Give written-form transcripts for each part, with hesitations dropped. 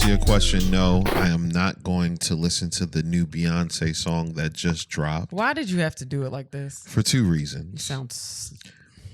answer your question, no, I am not going to listen to the new Beyonce song that just dropped. Why did you have to do it like this? For two reasons. You sound...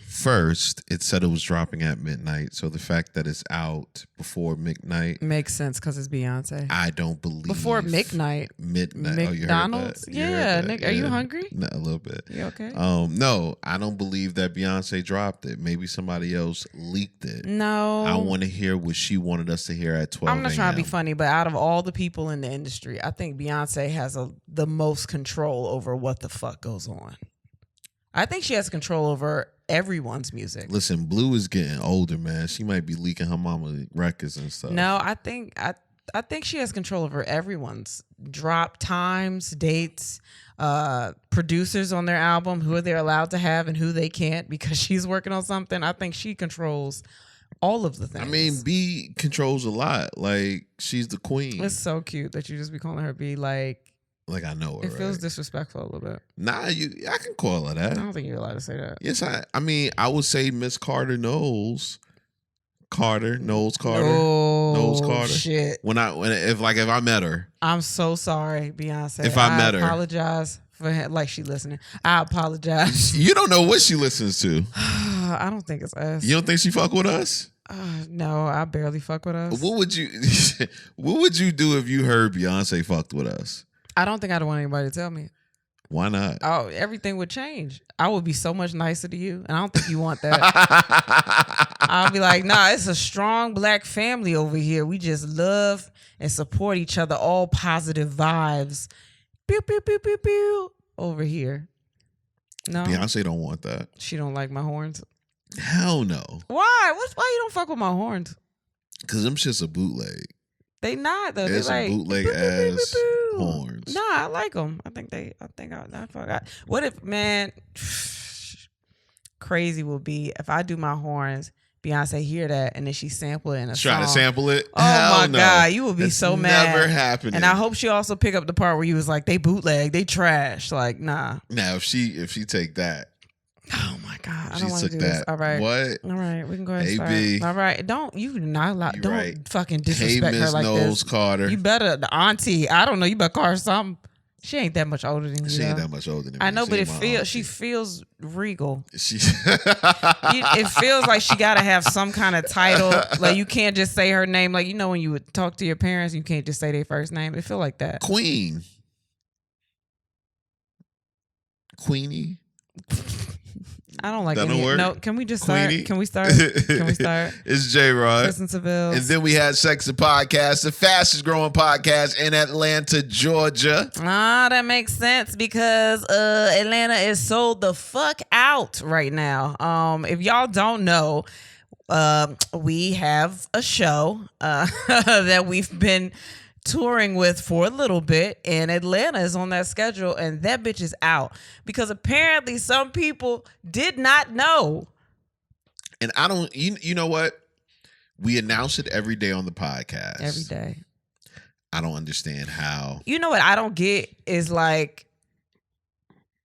First, it said it was dropping at midnight, so the fact that it's out before midnight makes sense because it's Beyonce. I don't believe before midnight. Midnight. McDonald's. Oh, you heard that? Nick, are you hungry? No, a little bit. You okay? No, I don't believe that Beyonce dropped it. Maybe somebody else leaked it. No, I want to hear what she wanted us to hear at 12. I'm not trying to be funny, but out of all the people in the industry, I think Beyonce has the most control over what the fuck goes on. I think she has control over everyone's music. Listen, Blue is getting older, man. She might be leaking her mama records and stuff. No, I think she has control over everyone's drop times, dates, producers on their album, who they're allowed to have and who they can't because she's working on something. I think she controls all of the things. I mean, B controls a lot. Like, she's the queen. It's so cute that you just be calling her B. Like I know her. It feels disrespectful a little bit. Nah, I can call her that. I don't think you're allowed to say that. Yes, I mean, I would say Miss Carter Knowles. Knowles Carter. Oh, Knowles Carter. Shit. If I met her. I'm so sorry, Beyonce. If I met her. I apologize for she listening. I apologize. You don't know what she listens to. I don't think it's us. You don't think she fuck with us? No, I barely fuck with us. What would you do if you heard Beyonce fucked with us? I don't think I'd want anybody to tell me. Why not? Oh, everything would change. I would be so much nicer to you, and I don't think you want that. I'll be like, nah, it's a strong black family over here. We just love and support each other. All positive vibes. Pew, pew, pew, pew, pew. Over here. No. Beyonce don't want that. She don't like my horns. Hell no. Why? Why you don't fuck with my horns? Because them shit's a bootleg. They not though. It's they a bootleg ass horns. Nah, I like them. I forgot. What if, man? Crazy will be if I do my horns. Beyonce hear that and then she sample it in a song. Try to sample it? Oh Hell my no. God, you would be so mad. Never happening. And I hope she also pick up the part where you was like, they bootleg, they trash. Like, nah. Now if she take that. Oh my God, I She don't want to took do this. that. All right, What? All right, we can go ahead and AB. start. All right, don't right. fucking disrespect Hey, her Miss like Knowles this. Carter. You better, the auntie. I don't know. You better call her something. She ain't that much older than you. She ain't that much older than me. I know, She but ain't she my feels regal. She It feels like she gotta have some kind of title. Like you can't just say her name. Like when you would talk to your parents, you can't just say their first name. It feel like that. Queenie. I don't like that any. Word? No, can we just Queenie? start? Can we start? Can we start? It's J-Rod. Kristen Sivills. And then we had Sex and Podcast, the fastest growing podcast in Atlanta, Georgia. That makes sense because Atlanta is sold the fuck out right now. If y'all don't know, we have a show that we've been touring with for a little bit, and Atlanta is on that schedule, and that bitch is out because apparently some people did not know. And I don't, you know what? We announce it every day on the podcast. Every day. I don't understand how. You know what I don't get is like,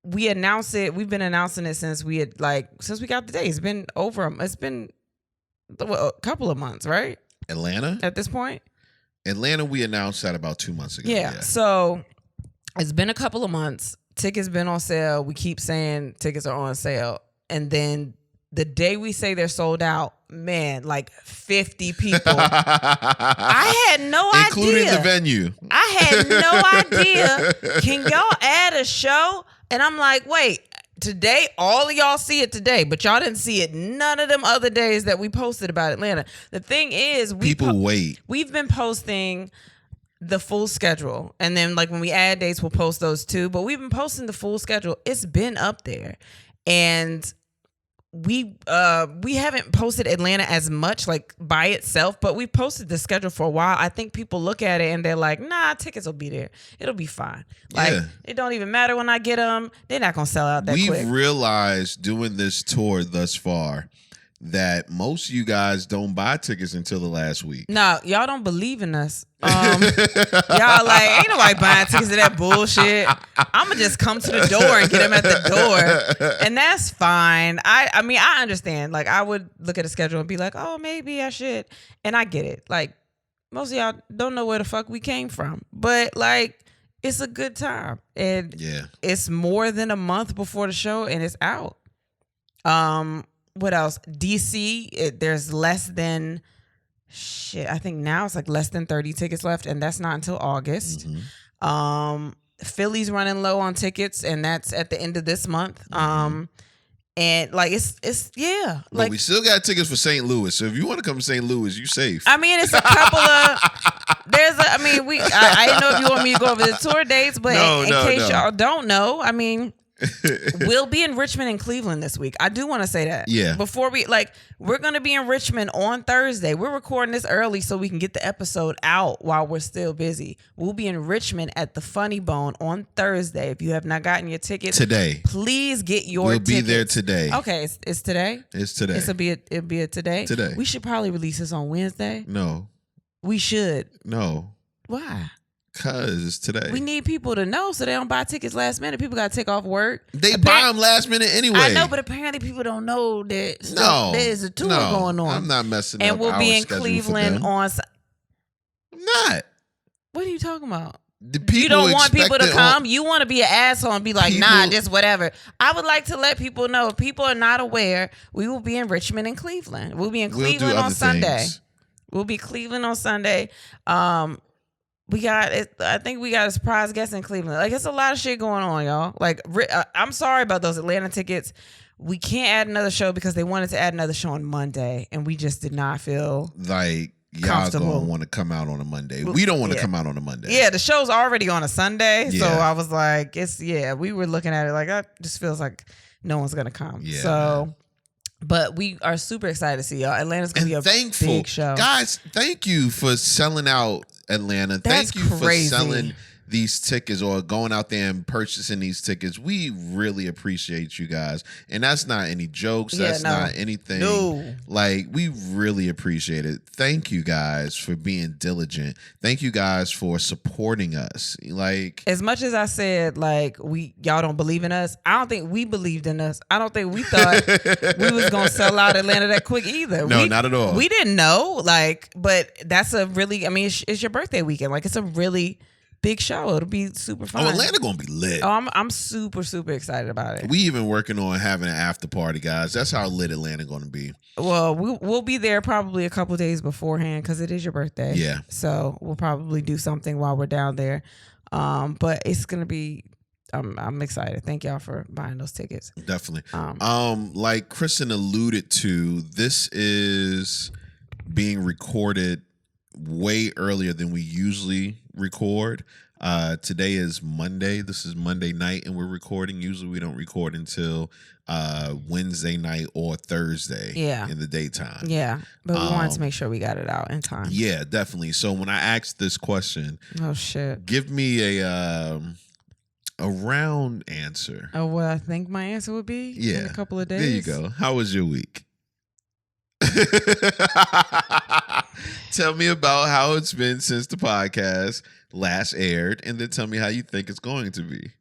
we announce it. We've been announcing it since we got the day. It's been a couple of months, right? Atlanta? At this point? Atlanta, we announced that about 2 months ago. Yeah. So it's been a couple of months. Tickets been on sale. We keep saying tickets are on sale. And then the day we say they're sold out, man, like 50 people. I had no idea. Including the venue. I had no idea. Can y'all add a show? And I'm like, wait. Today, all of y'all see it today, but y'all didn't see it none of them other days that we posted about Atlanta. The thing is, people wait. We've been posting the full schedule, and then like when we add dates, we'll post those too. But we've been posting the full schedule. It's been up there, and we haven't posted Atlanta as much like by itself, but we posted the schedule for a while. I think people look at it and they're like, nah, tickets will be there. It'll be fine. Like it don't even matter when I get them. They're not gonna sell out that quick. We've realized doing this tour thus far that most of you guys don't buy tickets until the last week. No, y'all don't believe in us. Y'all like, ain't nobody buying tickets to that bullshit. I'ma just come to the door and get them at the door. And that's fine. I mean, I understand. Like, I would look at a schedule and be like, oh, maybe I should. And I get it. Like, most of y'all don't know where the fuck we came from, but like it's a good time, and it's more than a month before the show, and it's out. What else? DC, there's less than I think now it's like less than 30 tickets left, and that's not until August. Philly's running low on tickets, and that's at the end of this month. And like it's yeah. But like we still got tickets for St. Louis. So if you want to come to St. Louis, you safe. I mean, it's a couple of I didn't know if you want me to go over the tour dates, but in case y'all don't know, I mean, we'll be in Richmond and Cleveland this week. I do want to say that. Yeah. Before we're going to be in Richmond on Thursday. We're recording this early so we can get the episode out while we're still busy. We'll be in Richmond at the Funny Bone on Thursday. If you have not gotten your tickets today, please get your tickets. We'll be there today. Okay, it's today? It's today. It'll be a today? Today. We should probably release this on Wednesday. No. We should. No. Why? Because it's today. We need people to know so they don't buy tickets last minute. People got to take off work. They buy them last minute anyway. I know, but apparently people don't know that there's a tour going on. I'm not messing and up. we'll be in schedule Cleveland on. I'm not. What are you talking about? You don't want people to come. You want to be an asshole and be like, nah, just whatever. I would like to let people know, if people are not aware, we will be in Richmond and Cleveland. We'll be in Cleveland on Sunday. We'll be Cleveland on Sunday. We got it. I think we got a surprise guest in Cleveland. Like, it's a lot of shit going on, y'all. Like, I'm sorry about those Atlanta tickets. We can't add another show because they wanted to add another show on Monday, and we just did not feel like y'all gonna want to come out on a Monday. We don't want to come out on a Monday. Yeah, the show's already on a Sunday, so I was like, we were looking at it like, that just feels like no one's gonna come. Yeah, so. But we are super excited to see y'all. Atlanta's going to be a big show. Guys, thank you for selling out Atlanta. That's thank you crazy. for selling these tickets or going out there and purchasing these tickets. We really appreciate you guys. And that's not any jokes. That's not anything. No. Like, we really appreciate it. Thank you guys for being diligent. Thank you guys for supporting us. Like, as much as I said, like, y'all don't believe in us, I don't think we believed in us. I don't think we thought we was going to sell out Atlanta that quick either. No, not at all. We didn't know. Like, but that's a really, I mean, it's your birthday weekend. Like, it's a really big show. It'll be super fun. Oh, Atlanta gonna be lit. Oh, I'm super, super excited about it. We even working on having an after party, guys. That's how lit Atlanta gonna be. Well, we'll be there probably a couple days beforehand because it is your birthday. Yeah. So we'll probably do something while we're down there. But it's gonna be. I'm excited. Thank y'all for buying those tickets. Definitely. Like Kristen alluded to, this is being recorded way earlier than we usually record. Today is Monday. This is Monday night, and we're recording. Usually we don't record until Wednesday night or Thursday in the daytime. Yeah, but we wanted to make sure we got it out in time. Yeah, definitely. So when I asked this question, oh shit, give me a round answer. Oh, what I think my answer would be in a couple of days. There you go. How was your week? Tell me about how it's been since the podcast last aired, and then tell me how you think it's going to be.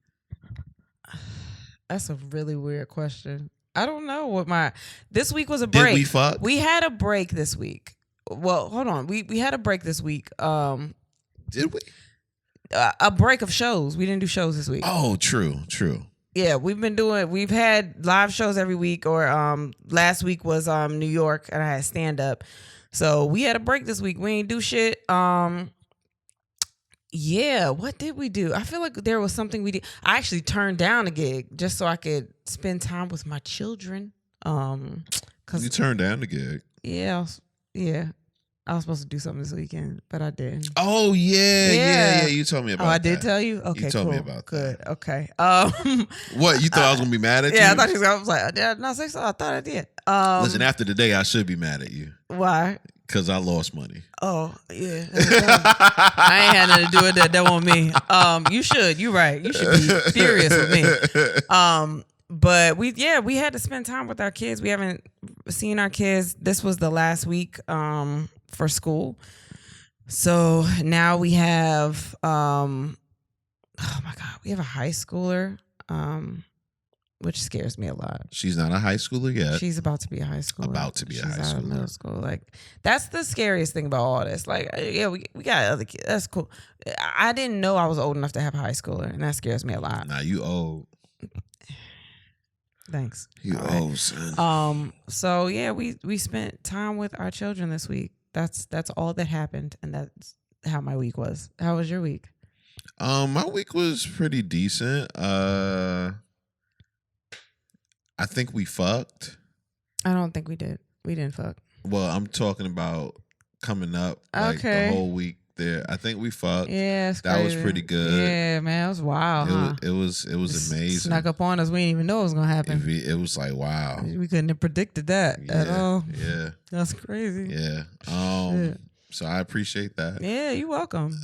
That's a really weird question. I don't know what this week was a break. Did we fuck? We had a break this week. Well, hold on. We had a break this week. Did we? A break of shows. We didn't do shows this week. Oh, true. Yeah, we've had live shows every week, or last week was New York, and I had stand up. So we had a break this week. We ain't do shit. Yeah, what did we do? I feel like there was something we did. I actually turned down a gig just so I could spend time with my children. Cause you turned down the gig. Yeah. I was supposed to do something this weekend, but I didn't. Oh yeah. You told me about that. Oh, I did tell you? Okay, you told cool. me about Good. that. Okay. What, you thought I was gonna be mad at you? Yeah, I was like, did I not say so? I thought I did. Listen, after today, I should be mad at you. Why? Because I lost money. Oh, yeah. I ain't had nothing to do with that. That wasn't me. You should. You're right. You should be furious with me. But we had to spend time with our kids. We haven't seen our kids. This was the last week for school. So now we have oh my God, we have a high schooler. which scares me a lot. She's not a high schooler yet. She's about to be a high schooler. About to be a high She's out of schooler. middle school. Like, that's the scariest thing about all this. Like, yeah, we got other kids. That's cool. I didn't know I was old enough to have a high schooler, and that scares me a lot. Nah, you old. Thanks. You old, son. So yeah, we spent time with our children this week. That's all that happened, and that's how my week was. How was your week? My week was pretty decent. I think we fucked. I don't think we did. We didn't fuck. Well, I'm talking about coming up, like Okay. the whole week there. I think we fucked. Yeah, it's That was crazy. pretty good. Yeah, man, it was wild. Huh? It was amazing. Snuck up on us. We didn't even know it was gonna happen. It was like, wow. We couldn't have predicted that at all. Yeah. That's crazy. Yeah. Shit. So I appreciate that. Yeah, you're welcome.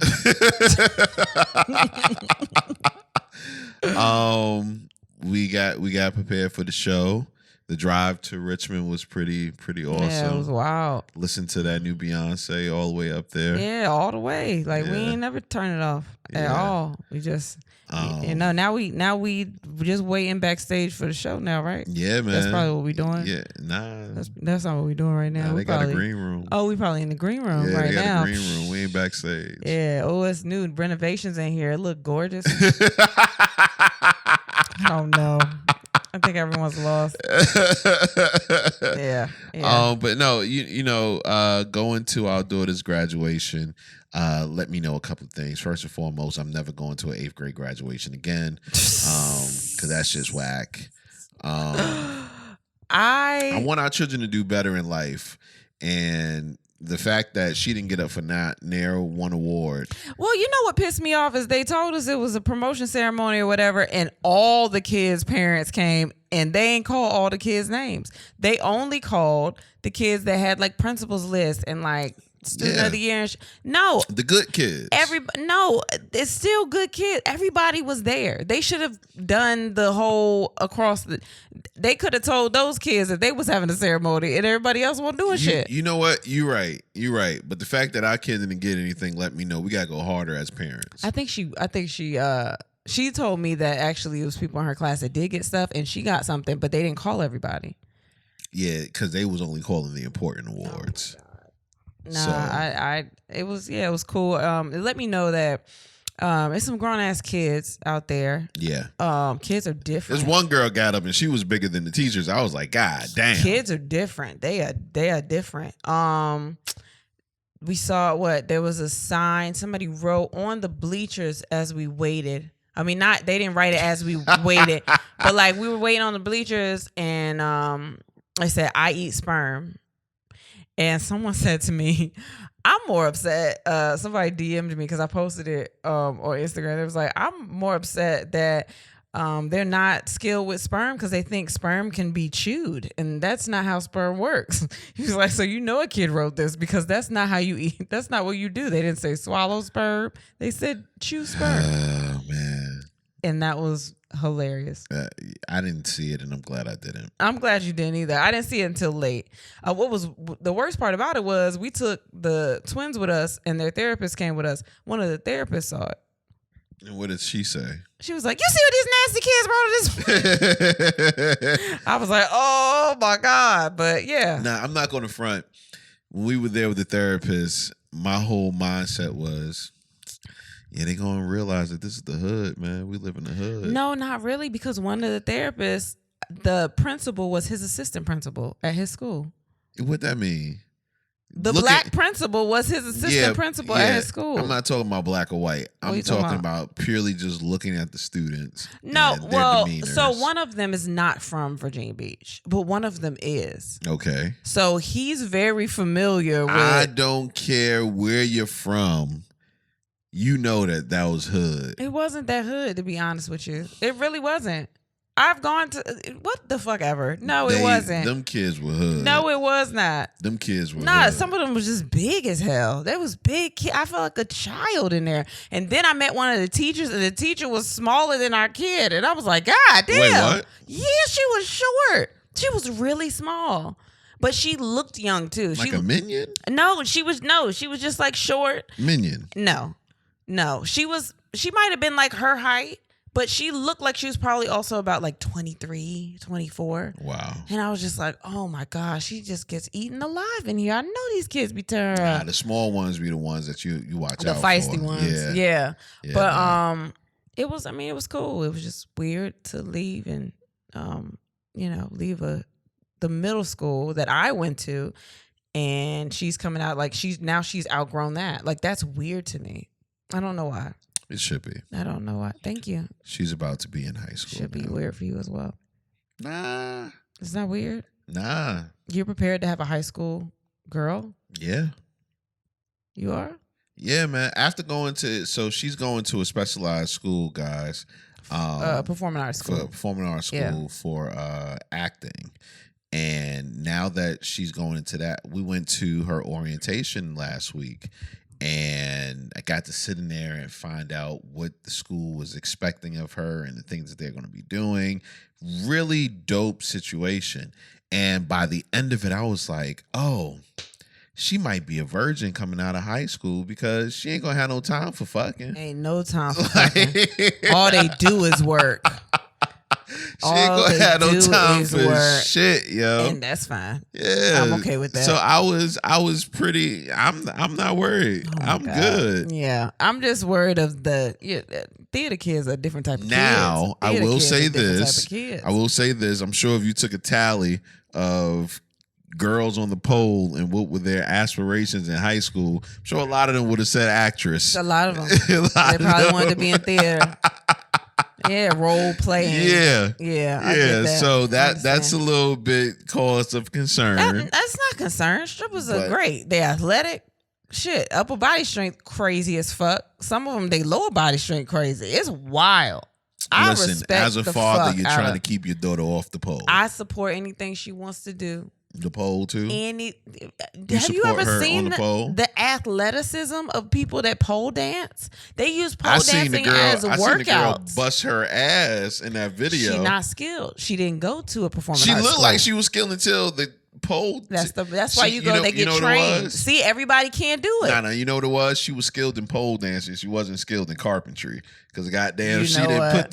We got prepared for the show. The drive to Richmond was pretty awesome. Yeah, it was wild. Listen to that new Beyonce all the way up there. Yeah, all the way. Like we Yeah. ain't never turn it off at Yeah. all. We just, now we just waiting backstage for the show now, right? Yeah, man. That's probably what we doing. Yeah, nah. That's not what we doing right now. Nah, We they got a probably- green room. Oh, we probably in the green room Yeah, right they got now. a green room. We ain't backstage. Yeah. Oh, it's new renovations in here. It look gorgeous. Oh no. I think everyone's lost. Yeah. But no, going to our daughter's graduation, let me know a couple of things. First and foremost, I'm never going to an 8th grade graduation again, because that's just whack. I want our children to do better in life, and the fact that she didn't get up for Nair one award. Well, you know what pissed me off is they told us it was a promotion ceremony or whatever, and all the kids' parents came, and they ain't call all the kids' names. They only called the kids that had like principals list and like student Yeah. of the year. And no, The good kids. no, it's still good kids. Everybody was there. They should have done the whole across the. They could have told those kids that they was having a ceremony and everybody else wasn't doing shit. You know what? You're right. But the fact that our kids didn't get anything let me know we gotta go harder as parents. I think she told me that actually it was people in her class that did get stuff and she got something, but they didn't call everybody. Yeah, because they was only calling the important awards. Nah, it was cool. It let me know that there's some grown ass kids out there. Yeah. Kids are different. There's one girl got up and she was bigger than the teachers. I was like, God damn. Kids are different. They are different. We saw there was a sign somebody wrote on the bleachers as we waited. I mean, they didn't write it as we waited, but like we were waiting on the bleachers and I said, I eat sperm. And someone said to me, I'm more upset. Somebody DM'd me because I posted it on Instagram. It was like, I'm more upset that they're not skilled with sperm because they think sperm can be chewed. And that's not how sperm works. He was like, so a kid wrote this because that's not how you eat. That's not what you do. They didn't say swallow sperm. They said chew sperm. Oh, man. And that was hilarious. I didn't see it, and I'm glad I didn't. I'm glad you didn't either. I didn't see it until late. What was the worst part about it was we took the twins with us, and their therapist came with us. One of the therapists saw it. And what did she say? She was like, "You see what these nasty kids wrote this?" I was like, "Oh my God!" But yeah, Nah, I'm not going to front. When we were there with the therapist, my whole mindset was, yeah, they gonna realize that this is the hood, man. We live in the hood. no, not really, because one of the therapists, the principal was his assistant principal at his school. What that mean? The black principal was his assistant principal at his school. I'm not talking about black or white. I'm you talking talking about purely just looking at the students. No, and their well, demeanors. so one of them is not from Virginia Beach, but one of them is. Okay. So he's very familiar with. I don't care where you're from. You know that was hood. It wasn't that hood, to be honest with you. It really wasn't. I've gone to what the fuck ever. No, it wasn't. Them kids were hood. No, it was not. Them kids were Nah, hood. some of them was just big as hell. There was big kids. I felt like a child in there. And then I met one of the teachers, and the teacher was smaller than our kid. And I was like, God damn. Wait, what? Yeah, she was short. She was really small. But she looked young too. Like a minion? No, she was just like short. Minion. No. She might have been like her height, But she looked like she was probably also about like 23, 24. Wow. And I was just like, oh my gosh, she just gets eaten alive in here. I know these kids be turning the small ones be the ones that you watch the out for. The feisty ones. Yeah. But man. it was cool. It was just weird to leave and leave the middle school that I went to, and she's coming out like she's outgrown that. Like, that's weird to me. I don't know why. It should be. I don't know why. Thank you. She's about to be in high school. Should be weird for you as well. Nah. It's not weird? Nah. You're prepared to have a high school girl? Yeah. You are? Yeah, man. After she's going to a specialized school, guys. Performing arts school. For acting. And now that she's going into that, we went to her orientation last week. And I got to sit in there and find out what the school was expecting of her and the things that they're going to be doing. Really dope situation. And by the end of it, I was like, oh, she might be a virgin coming out of high school because she ain't going to have no time for fucking. Ain't no time for fucking. All they do is work. She ain't gonna have no time for shit, yo. And that's fine. Yeah, I'm okay with that. So I was pretty. I'm not worried. I'm good. Yeah, I'm just worried of the theater kids are a different type of now, kids. I will say this. I'm sure if you took a tally of girls on the poll and what were their aspirations in high school, I'm sure a lot of them would have said actress. A lot of them. They probably wanted to be in theater. Yeah, role playing. Yeah. I get that. So that's a little bit cause of concern. That's not concern. Strippers are great. They're athletic. Shit, upper body strength crazy as fuck. Some of them, they lower body strength crazy. It's wild. I respect as a the father, fuck you're out trying of, to keep your daughter off the pole. I support anything she wants to do. The pole too. Have you ever seen the athleticism of people that pole dance? They use pole dancing as a workout. I seen the girl bust her ass in that video. She's not skilled. She didn't go to a performance. She looked like she was skilled until the pole. That's why you go. They get trained. See, everybody can't do it. Nah. You know what it was? She was skilled in pole dancing. She wasn't skilled in carpentry. Because goddamn, she didn't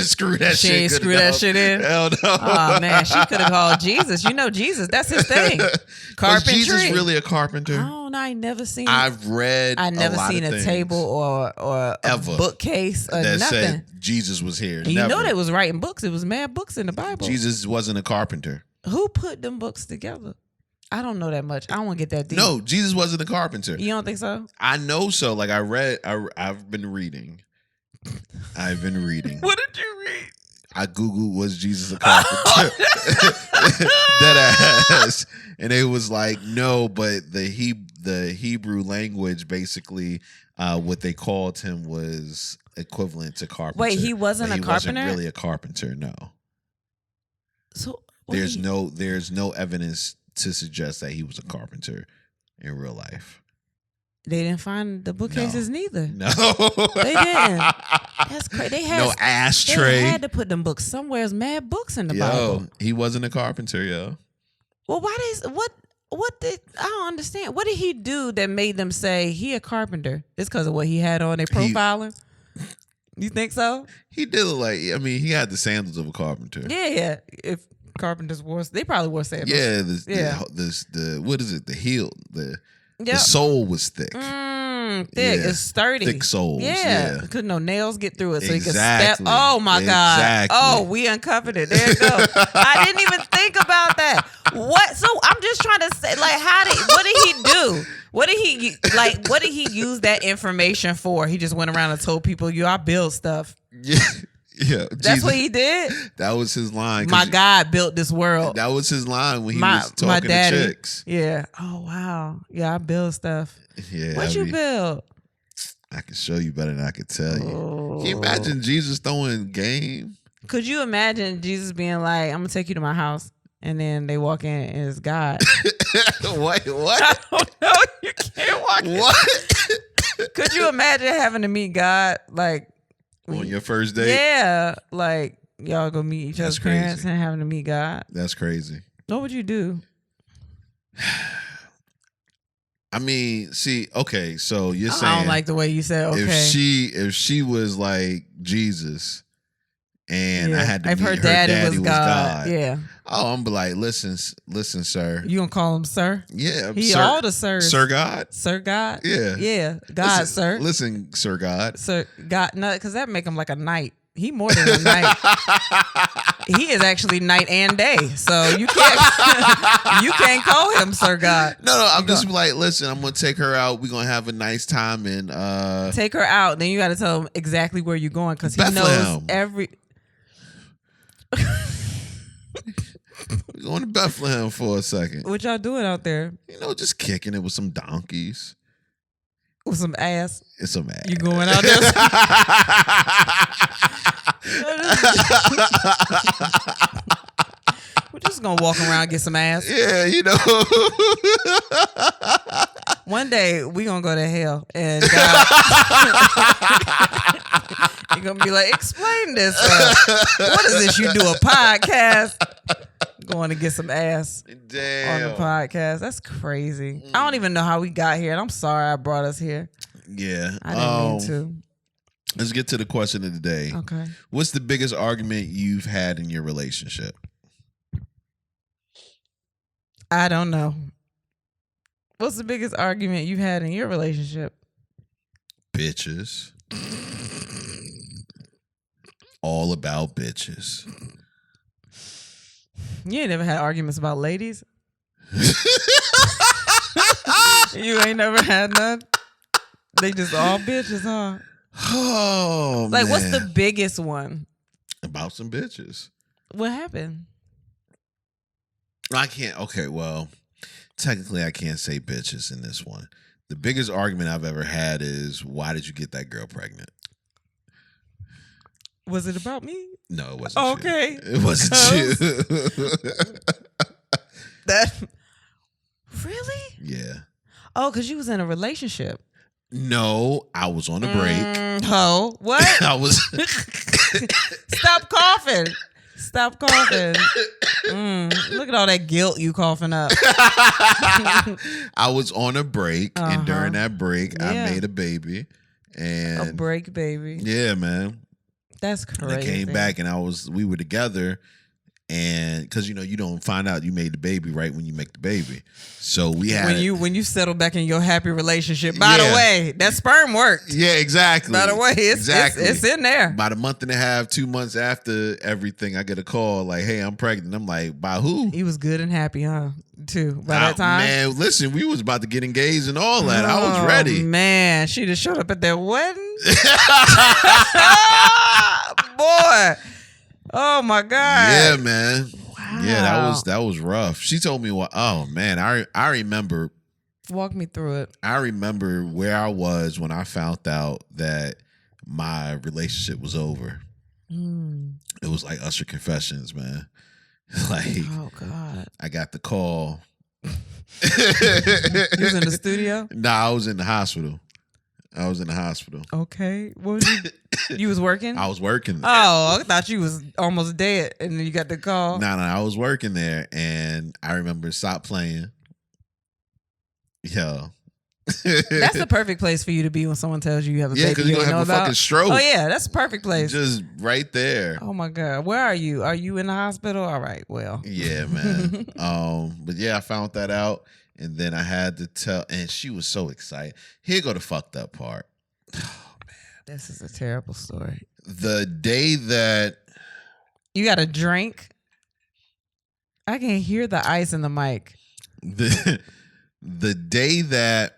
screw that shit. She didn't screw that shit in. Hell no. Oh man, she could have called Jesus. You know Jesus, that's his thing. Carpentry. Was Jesus really a carpenter? I don't know. I never seen. I've read. I never seen a table or a bookcase or that nothing. Said Jesus was here. And you know they was writing books. It was mad books in the Bible. Jesus wasn't a carpenter. Who put them books together? I don't know that much. I don't want to get that deep. No, Jesus wasn't a carpenter. You don't think so? I know so. Like I've been reading. What did you read? I Googled, was Jesus a carpenter? That ass. And it was like, no, but the Hebrew language, basically, what they called him was equivalent to carpenter. Wait, he wasn't a carpenter? He wasn't really a carpenter, no. So there's no evidence to suggest that he was a carpenter in real life. They didn't find the bookcases neither. No. They didn't. That's crazy. They had no ashtray. They had to put them books somewhere. There's mad books in the Bible. He wasn't a carpenter, yo. Well, what did I don't understand. What did he do that made them say he a carpenter? It's because of what he had on their profiling? You think so? He did look like, he had the sandals of a carpenter. Yeah. If carpenters wore, they probably wore sandals. Yeah, the what is it? The heel, the sole was thick. Thick. Yeah. It's sturdy. Thick soles. Yeah. Couldn't no nails get through it, so exactly. you could step. Oh my God. Oh, we uncovered it. There you go. I didn't even think about that. What? So I'm just trying to say, like, what did he do? What did he use that information for? He just went around and told people, I build stuff. Yeah, that's what he did. That was his line. My God built this world. That was his line when he was talking to chicks. Yeah. Oh wow. Yeah, I build stuff. Yeah. What you build? I can show you better than I can tell you. Oh. Can you imagine Jesus throwing game? Could you imagine Jesus being like, "I'm gonna take you to my house," and then they walk in and it's God? What? I don't know. You can't walk in. What? Could you imagine having to meet God like? On your first date? Yeah. Like, y'all go meet each other's parents and having to meet God. That's crazy. What would you do? I mean, see, okay, so you're I saying don't like the way you said okay. if she was like Jesus and I had to if meet her daddy was God. Yeah. Oh, I'm be like, listen, sir. You gonna call him sir? Yeah. He sir, all the sirs. Sir God? Sir God? Yeah. Yeah. God, listen, sir. Listen, Sir God. Sir God, no, because that make him like a knight. He more than a knight. He is actually night and day. So you can't call him Sir God. No, I'm just like, listen, I'm gonna take her out. We're gonna have a nice time and take her out. Then you gotta tell him exactly where you're going because he knows every We're going to Bethlehem for a second. What y'all doing out there? Just kicking it with some donkeys. With some ass? It's some ass. You going out there? We're just going to walk around and get some ass. Yeah, One day, we going to go to hell. And God... You're going to be like, explain this. What is this? You do a podcast? Going to get some ass on the podcast. That's crazy. I don't even know how we got here. And I'm sorry I brought us here. Yeah. I didn't mean to. Let's get to the question of the day. Okay. What's the biggest argument you've had in your relationship? I don't know. What's the biggest argument you've had in your relationship? Bitches. All about bitches. You ain't never had arguments about ladies? You ain't never had none? They just all bitches, huh? Oh, like, man. What's the biggest one? About some bitches. What happened? I can't. Okay, well, technically I can't say bitches in this one. The biggest argument I've ever had is, why did you get that girl pregnant? Was it about me? No, it wasn't. Okay. You. It wasn't you. That really? Yeah. Oh, because you was in a relationship. No, I was on a break. What? I was. Stop coughing. Stop coughing. Look at all that guilt you coughing up. I was on a break, and during that break, I made a baby. And a break baby. Yeah, man. That's crazy. I came back and we were together, and because you don't find out you made the baby right when you make the baby. So we had when you settle back in your happy relationship. By the way, that sperm worked. Yeah, exactly. By the way, it's in there. About a month and a half, 2 months after everything, I get a call like, "Hey, I'm pregnant." I'm like, "By who?" He was good and happy, huh? Too by that time. Man, listen, we was about to get engaged and all that. I was ready. Man, she just showed up at their wedding. Boy. Oh my God. Yeah, man. Wow. Yeah, that was rough. She told me what. Oh man, I remember. Walk me through it. I remember where I was when I found out that my relationship was over. It was like Usher Confessions, man. Like, oh God, I got the call. You was in the studio? Nah, I was in the hospital. Okay. What was you was working? I was working. Oh, I thought you was almost dead and then you got the call. No, I was working there and I remember stop playing. Yo. That's the perfect place for you to be when someone tells you have a baby. Yeah, because you're going to have a fucking stroke. Oh, yeah, that's a perfect place. Just right there. Oh, my God. Where are you? Are you in the hospital? All right, well. Yeah, man. But yeah, I found that out. And then I had to tell, and she was so excited. Here go the fucked up part. Oh, man. This is a terrible story. The day that... You got a drink? I can hear the ice in the mic. The day that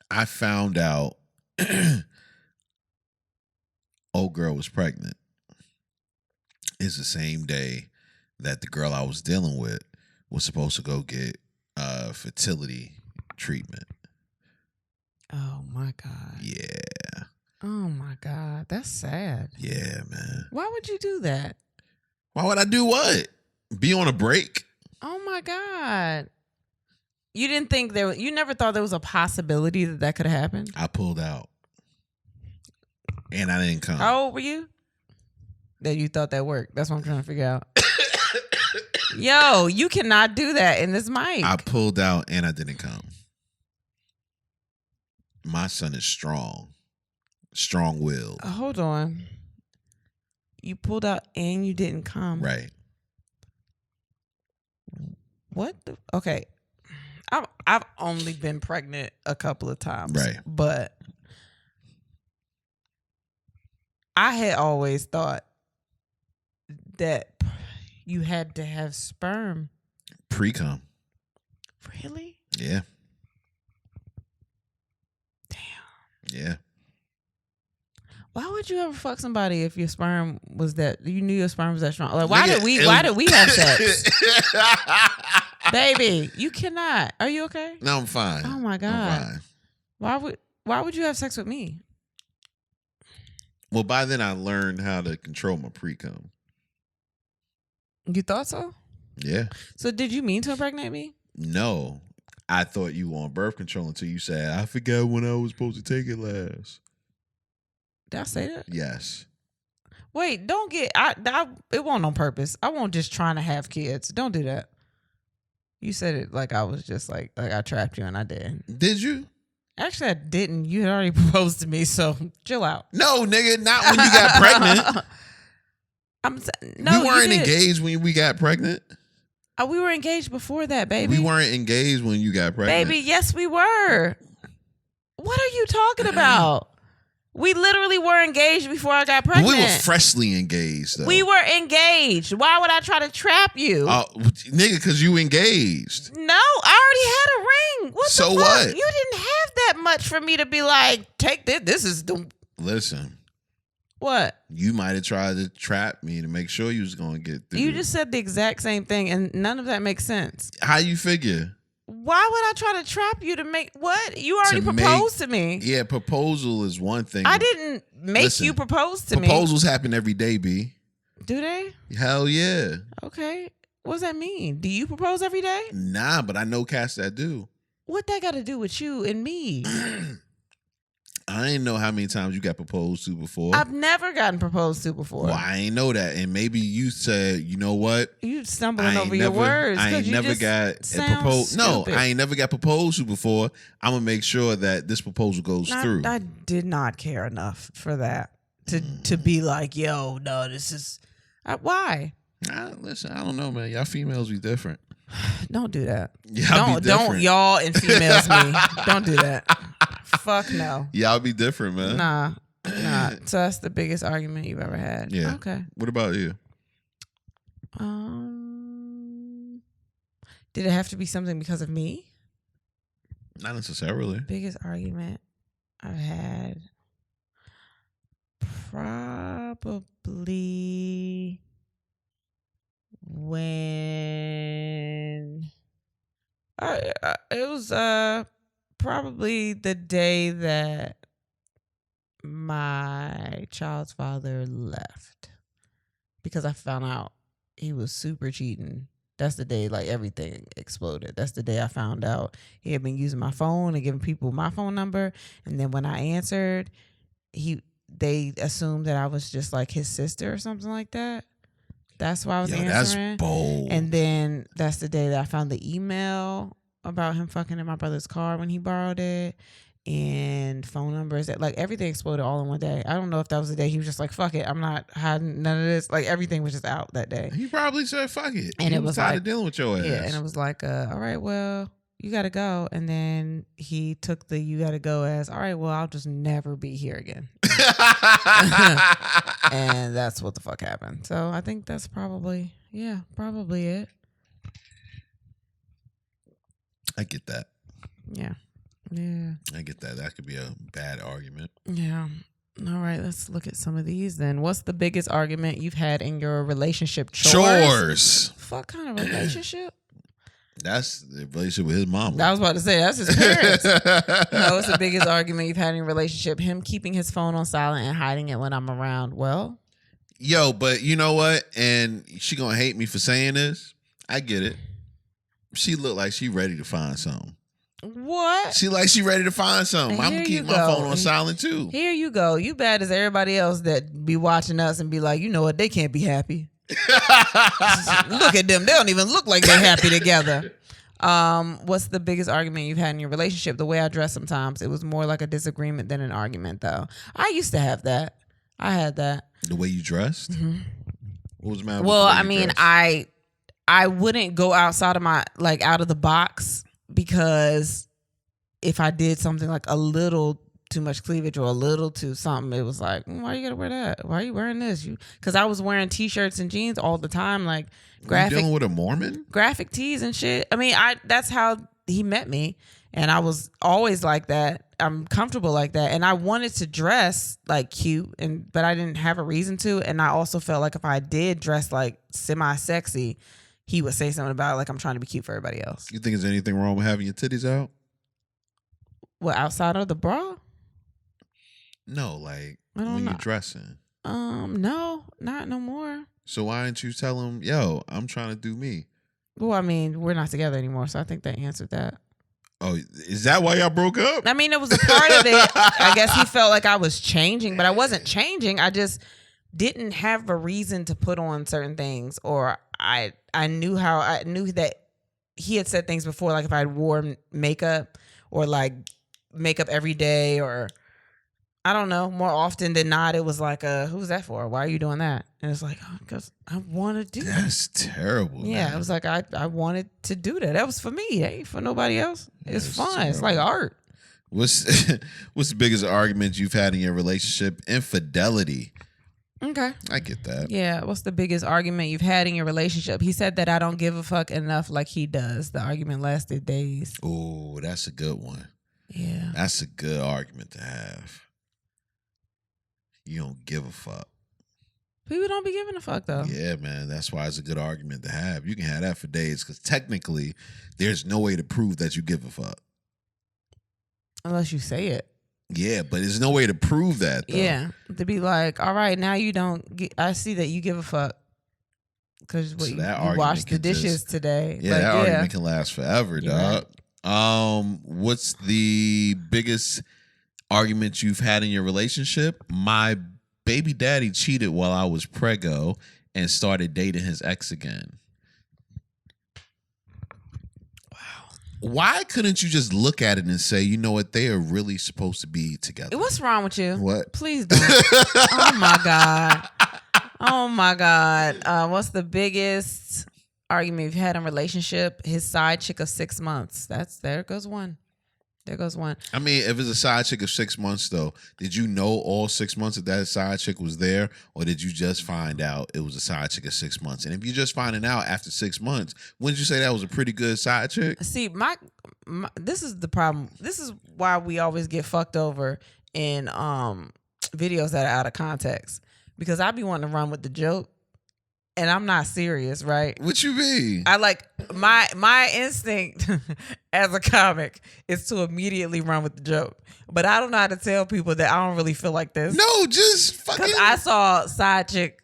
I found out old girl was pregnant is the same day that the girl I was dealing with was supposed to go get fertility treatment. Oh my God. Yeah. Oh my God. That's sad. Yeah, man. Why would you do that? Why would I do what? Be on a break? Oh my God. You didn't think you never thought there was a possibility that could happen? I pulled out. And I didn't come. How old were you? That you thought that worked? That's what I'm trying to figure out. Yo, you cannot do that in this mic. I pulled out and I didn't come. My son is strong-willed. Hold on. You pulled out and you didn't come. Right. What? Okay. I've only been pregnant a couple of times. Right. But I had always thought that you had to have sperm. Pre-cum. Really? Yeah. Damn. Yeah. Why would you ever fuck somebody if your sperm was that you knew your sperm was that strong? Like why did we have sex? Baby, you cannot. Are you okay? No, I'm fine. Oh my God. I'm fine. Why would you have sex with me? Well, by then I learned how to control my pre-cum. You thought so? Yeah. So did you mean to impregnate me? No. I thought you were on birth control until you said, I forgot when I was supposed to take it last. Did I say that? Yes. Wait, don't get it wasn't on purpose. I wasn't just trying to have kids. Don't do that. You said it like I was just like I trapped you and I did. Did you? Actually, I didn't. You had already proposed to me, so chill out. No, nigga, not when you got pregnant. No, we weren't engaged when we got pregnant. We were engaged before that, baby. We weren't engaged when you got pregnant. Baby, yes, we were. What are you talking about? We literally were engaged before I got pregnant. We were freshly engaged, though. We were engaged. Why would I try to trap you? Nigga, because you engaged. No, I already had a ring. What so the fuck? what? You didn't have that much for me to be like, take this. This is the... Listen. What? You might have tried to trap me to make sure you was going to get through. You just said the exact same thing, and none of that makes sense. How you figure? Why would I try to trap you to make what? You already proposed to me. Yeah, proposal is one thing. I didn't make you propose to me. Proposals happen every day, B. Do they? Hell yeah. Okay. What does that mean? Do you propose every day? Nah, but I know cats that do. What that got to do with you and me? I ain't know how many times you got proposed to before. I've never gotten proposed to before. Well, I ain't know that. And maybe you said, you know what? You stumbling over your words. I ain't never got proposed. No, I ain't never got proposed to before. I'm going to make sure that this proposal goes through. I did not care enough for that to be like, yo, no, this is... why? Listen, I don't know, man. Y'all females be different. Don't do that. Don't y'all and females me. Don't do that. Fuck no. Y'all be different, man. Nah. So that's the biggest argument you've ever had. Yeah. Okay. What about you? Did it have to be something because of me? Not necessarily. Biggest argument I've had, probably when it was probably the day that my child's father left, because I found out he was super cheating. That's the day like everything exploded. That's the day I found out he had been using my phone and giving people my phone number. And then when I answered, they assumed that I was just like his sister or something like that. That's why I was answering. That's bold. And then that's the day that I found the email about him fucking in my brother's car when he borrowed it, and phone numbers. That like everything exploded all in one day. I don't know if that was the day he was just like, fuck it, I'm not hiding none of this. Like everything was just out that day. He probably said fuck it. And he it was tired like of dealing with your ass. Yeah, and it was like, all right, well, you gotta go. And then he took the you gotta go as, all right, well, I'll just never be here again. And that's what the fuck happened. So I think that's probably it. I get that. Yeah. I get that. That could be a bad argument. Yeah. All right, let's look at some of these then. What's the biggest argument you've had in your relationship? Chores. Fuck kind of relationship? That's the relationship with his mom. I was about to say, that's his parents. No, what's the biggest argument you've had in your relationship? Him keeping his phone on silent and hiding it when I'm around. Well, yo, but you know what? And she gonna hate me for saying this. I get it. She looked like she ready to find something. What? She ready to find something. I'm gonna keep my phone on silent too. Here you go. You bad as everybody else that be watching us and be like, you know what? They can't be happy. Look at them. They don't even look like they're happy together. What's the biggest argument you've had in your relationship? The way I dress sometimes. It was more like a disagreement than an argument, though. I used to have that. I had that. The way you dressed? Mm-hmm. What was the matter? Well, I mean, I wouldn't go outside of my, like, out of the box, because if I did something like a little too much cleavage or a little too something, it was like, why you gotta wear that? Why are you wearing this? Because I was wearing t-shirts and jeans all the time, like graphic. You dealing with a Mormon? Graphic tees and shit. I mean, that's how he met me, and I was always like that. I'm comfortable like that, and I wanted to dress like cute, but I didn't have a reason to. And I also felt like if I did dress like semi-sexy, he would say something about it, like I'm trying to be cute for everybody else. You think there's anything wrong with having your titties out? Well, outside of the bra? No, like when you're dressing. No, not no more. So why didn't you tell him, yo, I'm trying to do me? Well, I mean, we're not together anymore, so I think that answered that. Oh, is that why y'all broke up? I mean, it was a part of it. I guess he felt like I was changing, but I wasn't changing. I just didn't have a reason to put on certain things, or I knew that he had said things before, like if I wore makeup or like makeup every day, or I don't know, more often than not, it was like, who's that for? Why are you doing that? And it's like, oh, because I want to do that. That's terrible. Yeah, man. It was like, I wanted to do that. That was for me. It ain't for nobody else. It's fun. Terrible. It's like art. What's the biggest argument you've had in your relationship? Infidelity. Okay. I get that. Yeah. What's the biggest argument you've had in your relationship? He said that I don't give a fuck enough like he does. The argument lasted days. Oh, that's a good one. Yeah. That's a good argument to have. You don't give a fuck. People don't be giving a fuck, though. Yeah, man. That's why it's a good argument to have. You can have that for days, because technically, there's no way to prove that you give a fuck. Unless you say it. Yeah, but there's no way to prove that, though. Yeah. To be like, all right, now you don't I see that you give a fuck. Because So you argument washed the can dishes today. Yeah, like, that argument can last forever, dog. Right. What's the biggest argument you've had in your relationship? My baby daddy cheated while I was preggo and started dating his ex again. Wow. Why couldn't you just look at it and say, you know what, they are really supposed to be together? What's wrong with you? What? Please don't. Oh my God. Oh my God. What's the biggest argument you've had in a relationship? His side chick of 6 months. There goes one. There goes one. I mean, if it's a side chick of 6 months, though, did you know all 6 months that side chick was there, or did you just find out it was a side chick of 6 months? And if you're just finding out after 6 months, wouldn't you say that was a pretty good side chick? See, my this is the problem. This is why we always get fucked over in videos that are out of context, because I be wanting to run with the joke. And I'm not serious, right? What you mean? I like my instinct as a comic is to immediately run with the joke, but I don't know how to tell people that I don't really feel like this. No, just fucking. Because I saw side chick.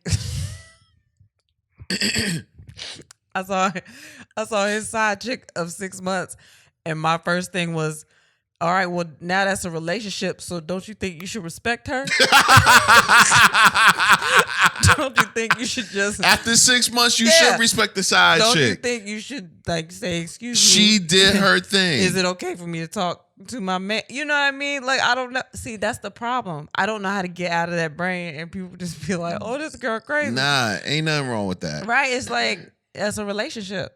I saw his side chick of 6 months, and my first thing was, all right, well, now that's a relationship, so don't you think you should respect her? Don't you think you should just... After 6 months, you should respect the side don't chick. Don't you think you should, like, say, excuse me? She did her thing. Is it okay for me to talk to my man? You know what I mean? Like, I don't know. See, that's the problem. I don't know how to get out of that brain, and people just be like, oh, this girl crazy. Nah, ain't nothing wrong with that. Right? It's like, that's a relationship.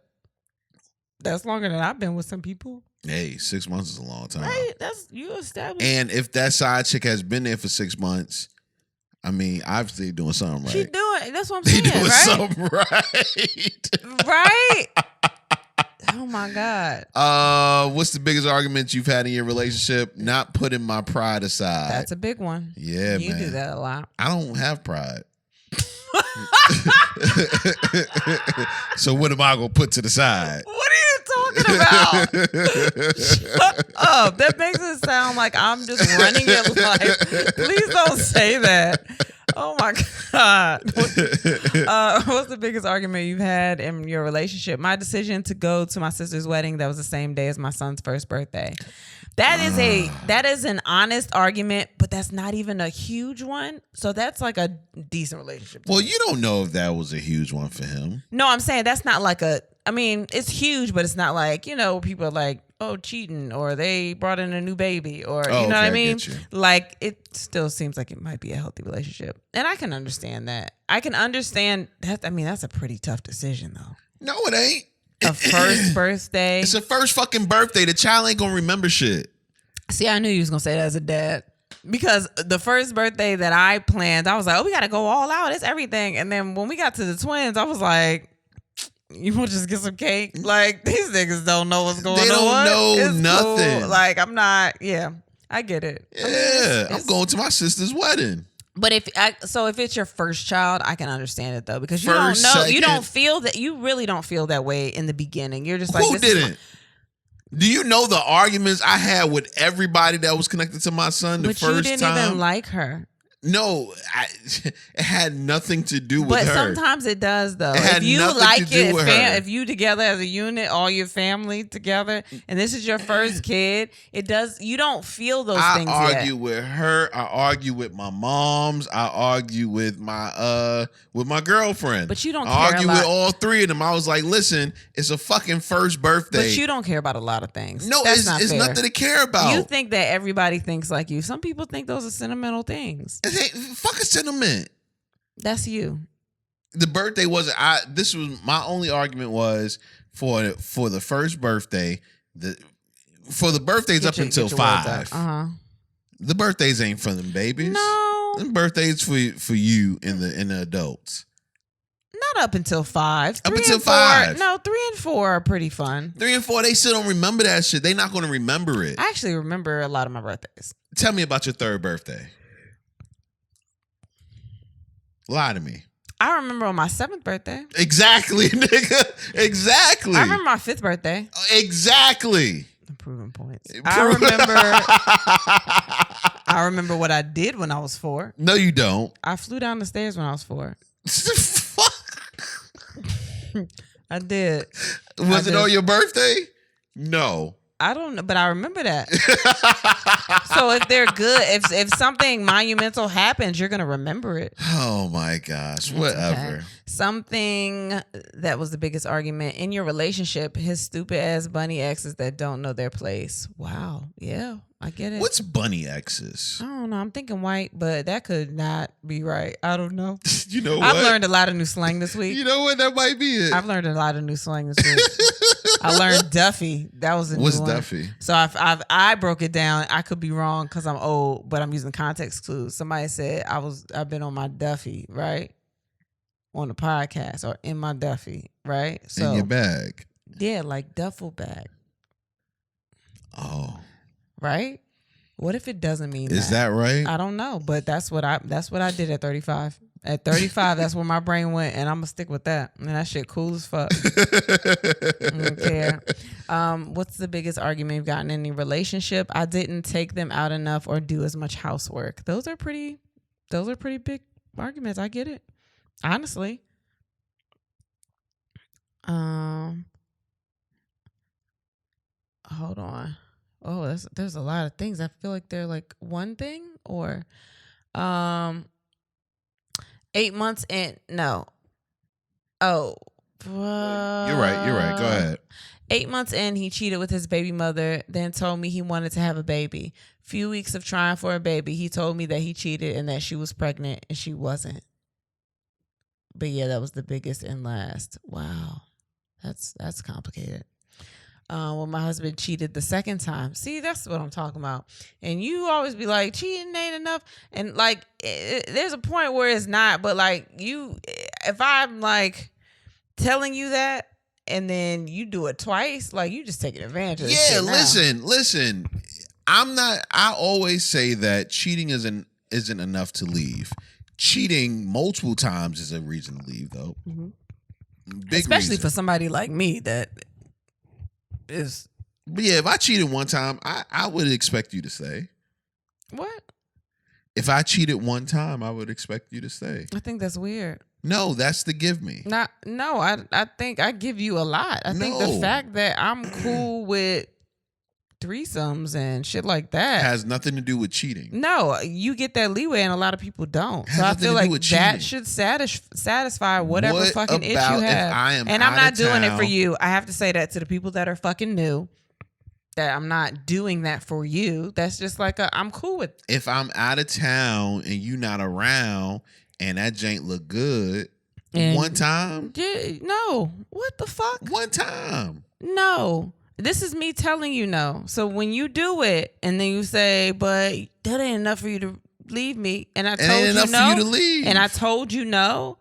That's longer than I've been with some people. Hey, 6 months is a long time. Right? That's you established. And if that side chick has been there for 6 months, I mean, obviously doing something right. She doing. That's what I'm saying. They doing right? something right. Right? Oh my God. What's the biggest argument you've had in your relationship? Not putting my pride aside. That's a big one. Yeah, you man. do that a lot. I don't have pride. So what am I gonna put to the side? What are you talking about? Shut up. That makes it sound like I'm just running your life. Please don't say that. Oh my God. What's the biggest argument you've had in your relationship? My decision to go to my sister's wedding, that was the same day as my son's first birthday. That is an honest argument, but that's not even a huge one. So that's like a decent relationship. Well, you don't know if that was a huge one for him. No, I'm saying that's not like I mean, it's huge, but it's not like, people are like, oh, cheating, or they brought in a new baby, or you know what I mean? Like, it still seems like it might be a healthy relationship. And I can understand that. I can understand that. I mean, that's a pretty tough decision, though. No, it ain't. A first birthday. It's a first fucking birthday. The child ain't gonna remember shit. See, I knew you was gonna say that as a dad. Because the first birthday that I planned, I was like, oh, we gotta go all out. It's everything. And then when we got to the twins, I was like, you want to just get some cake? Like, these niggas don't know what's going on. They don't know it's nothing. Cool. Like, I'm not, I get it. Yeah, I'm going to my sister's wedding. But if it's your first child, I can understand it though, because you don't feel that, you really don't feel that way in the beginning. You're just like, who didn't? Do you know the arguments I had with everybody that was connected to my son the first time? But you didn't even like her. No, it had nothing to do with her. But sometimes it does, though. If you like it, if you together as a unit, all your family together, and this is your first kid, it does. You don't feel those things yet. I argue with her. I argue with my moms. I argue with my girlfriend. But you don't care I argue a lot. with all three of them. I was like, listen, it's a fucking first birthday. But you don't care about a lot of things. No, That's it's nothing to care about. You think that everybody thinks like you. Some people think those are sentimental things. Fuck a sentiment. That's you. The birthday wasn't. This was my only argument was for the first birthday. For the birthdays up until 5. The birthdays ain't for them babies. No, the birthdays for you and the adults. Not up until 5. Up until 5. No, 3 and 4 are pretty fun. 3 and 4, they still don't remember that shit. They not going to remember it. I actually remember a lot of my birthdays. Tell me about your third birthday. Lie to me. I remember on my 7th birthday. Exactly, nigga. Exactly. I remember my 5th birthday. Exactly. Improving points. I remember what I did when I was 4. No, you don't. I flew down the stairs when I was 4. I did. Was it on your birthday? No. I don't know, but I remember that. So if they're good, if something monumental happens, you're gonna remember it. Oh my gosh, whatever. Okay. Something that was the biggest argument in your relationship: his stupid ass bunny exes that don't know their place. Wow, yeah, I get it. What's bunny exes? I don't know. I'm thinking white, but that could not be right. I don't know. You know what? I've learned a lot of new slang this week. You know what? That might be it. I've learned a lot of new slang this week. I learned Duffy. That was a new one. What's Duffy? So I broke it down. I could be wrong because I'm old, but I'm using context clues. Somebody said I've been on my Duffy, right? On the podcast or in my Duffy, right? So in your bag. Yeah, like duffel bag. Oh. Right? What if it doesn't mean that? Is that right? I don't know, but that's what I did at 35. At 35, that's where my brain went, and I'm gonna stick with that. And that shit cool as fuck. I don't care. What's the biggest argument you've gotten in any relationship? I didn't take them out enough or do as much housework. Those are pretty big arguments. I get it. Honestly. Hold on. Oh, there's a lot of things. I feel like they're like one thing or 8 months in. No. Oh. You're right. Go ahead. 8 months in, he cheated with his baby mother, then told me he wanted to have a baby. Few weeks of trying for a baby, he told me that he cheated and that she was pregnant and she wasn't. But yeah, that was the biggest and last. Wow. That's complicated. When my husband cheated the second time. See, that's what I'm talking about. And you always be like, cheating ain't enough. And like, there's a point where it's not. But like, if I'm like telling you that and then you do it twice, like you just taking advantage of this shit now. Listen. I always say that cheating isn't enough to leave. Cheating multiple times is a reason to leave, though. Mm-hmm. Especially reason. For somebody like me that is. But yeah, if I cheated one time, I would expect you to stay. What? If I cheated one time, I would expect you to stay. I think that's weird. No, that's the give me. I think I give you a lot. I think the fact that I'm cool with threesomes and shit like that. Has nothing to do with cheating. No, you get that leeway, and a lot of people don't. Has So I nothing feel to do like with that cheating. should satisfy whatever What fucking itch you about if have. I am And I'm out not of doing it for town? you. I have to say that to the people that are fucking new. That I'm not doing that for you. That's just like I'm cool with. If I'm out of town and you not around and that jank look good, And one time, no, what the fuck? one time. No, this is me telling you no. So when you do it and then you say, but that ain't enough for you to leave me, and I It told ain't you enough no, for you to leave. and I told you no,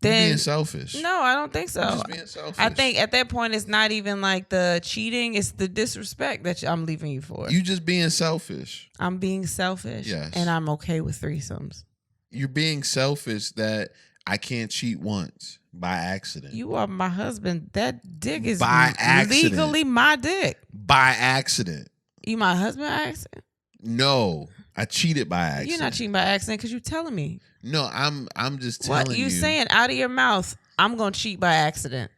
You're then being selfish. no, I don't think so. You're just being selfish. I think at that point it's not even like the cheating; it's the disrespect that I'm leaving you for. you just being selfish. I'm being selfish, Yes. and I'm okay with threesomes. You're being selfish that I can't cheat once by accident. You are my husband. That dick is By accident. legally my dick. By accident. You my husband by accident? No, I cheated by accident. You're not cheating by accident because you're telling me. No, I'm just telling What you. you saying out of your mouth? I'm gonna cheat by accident.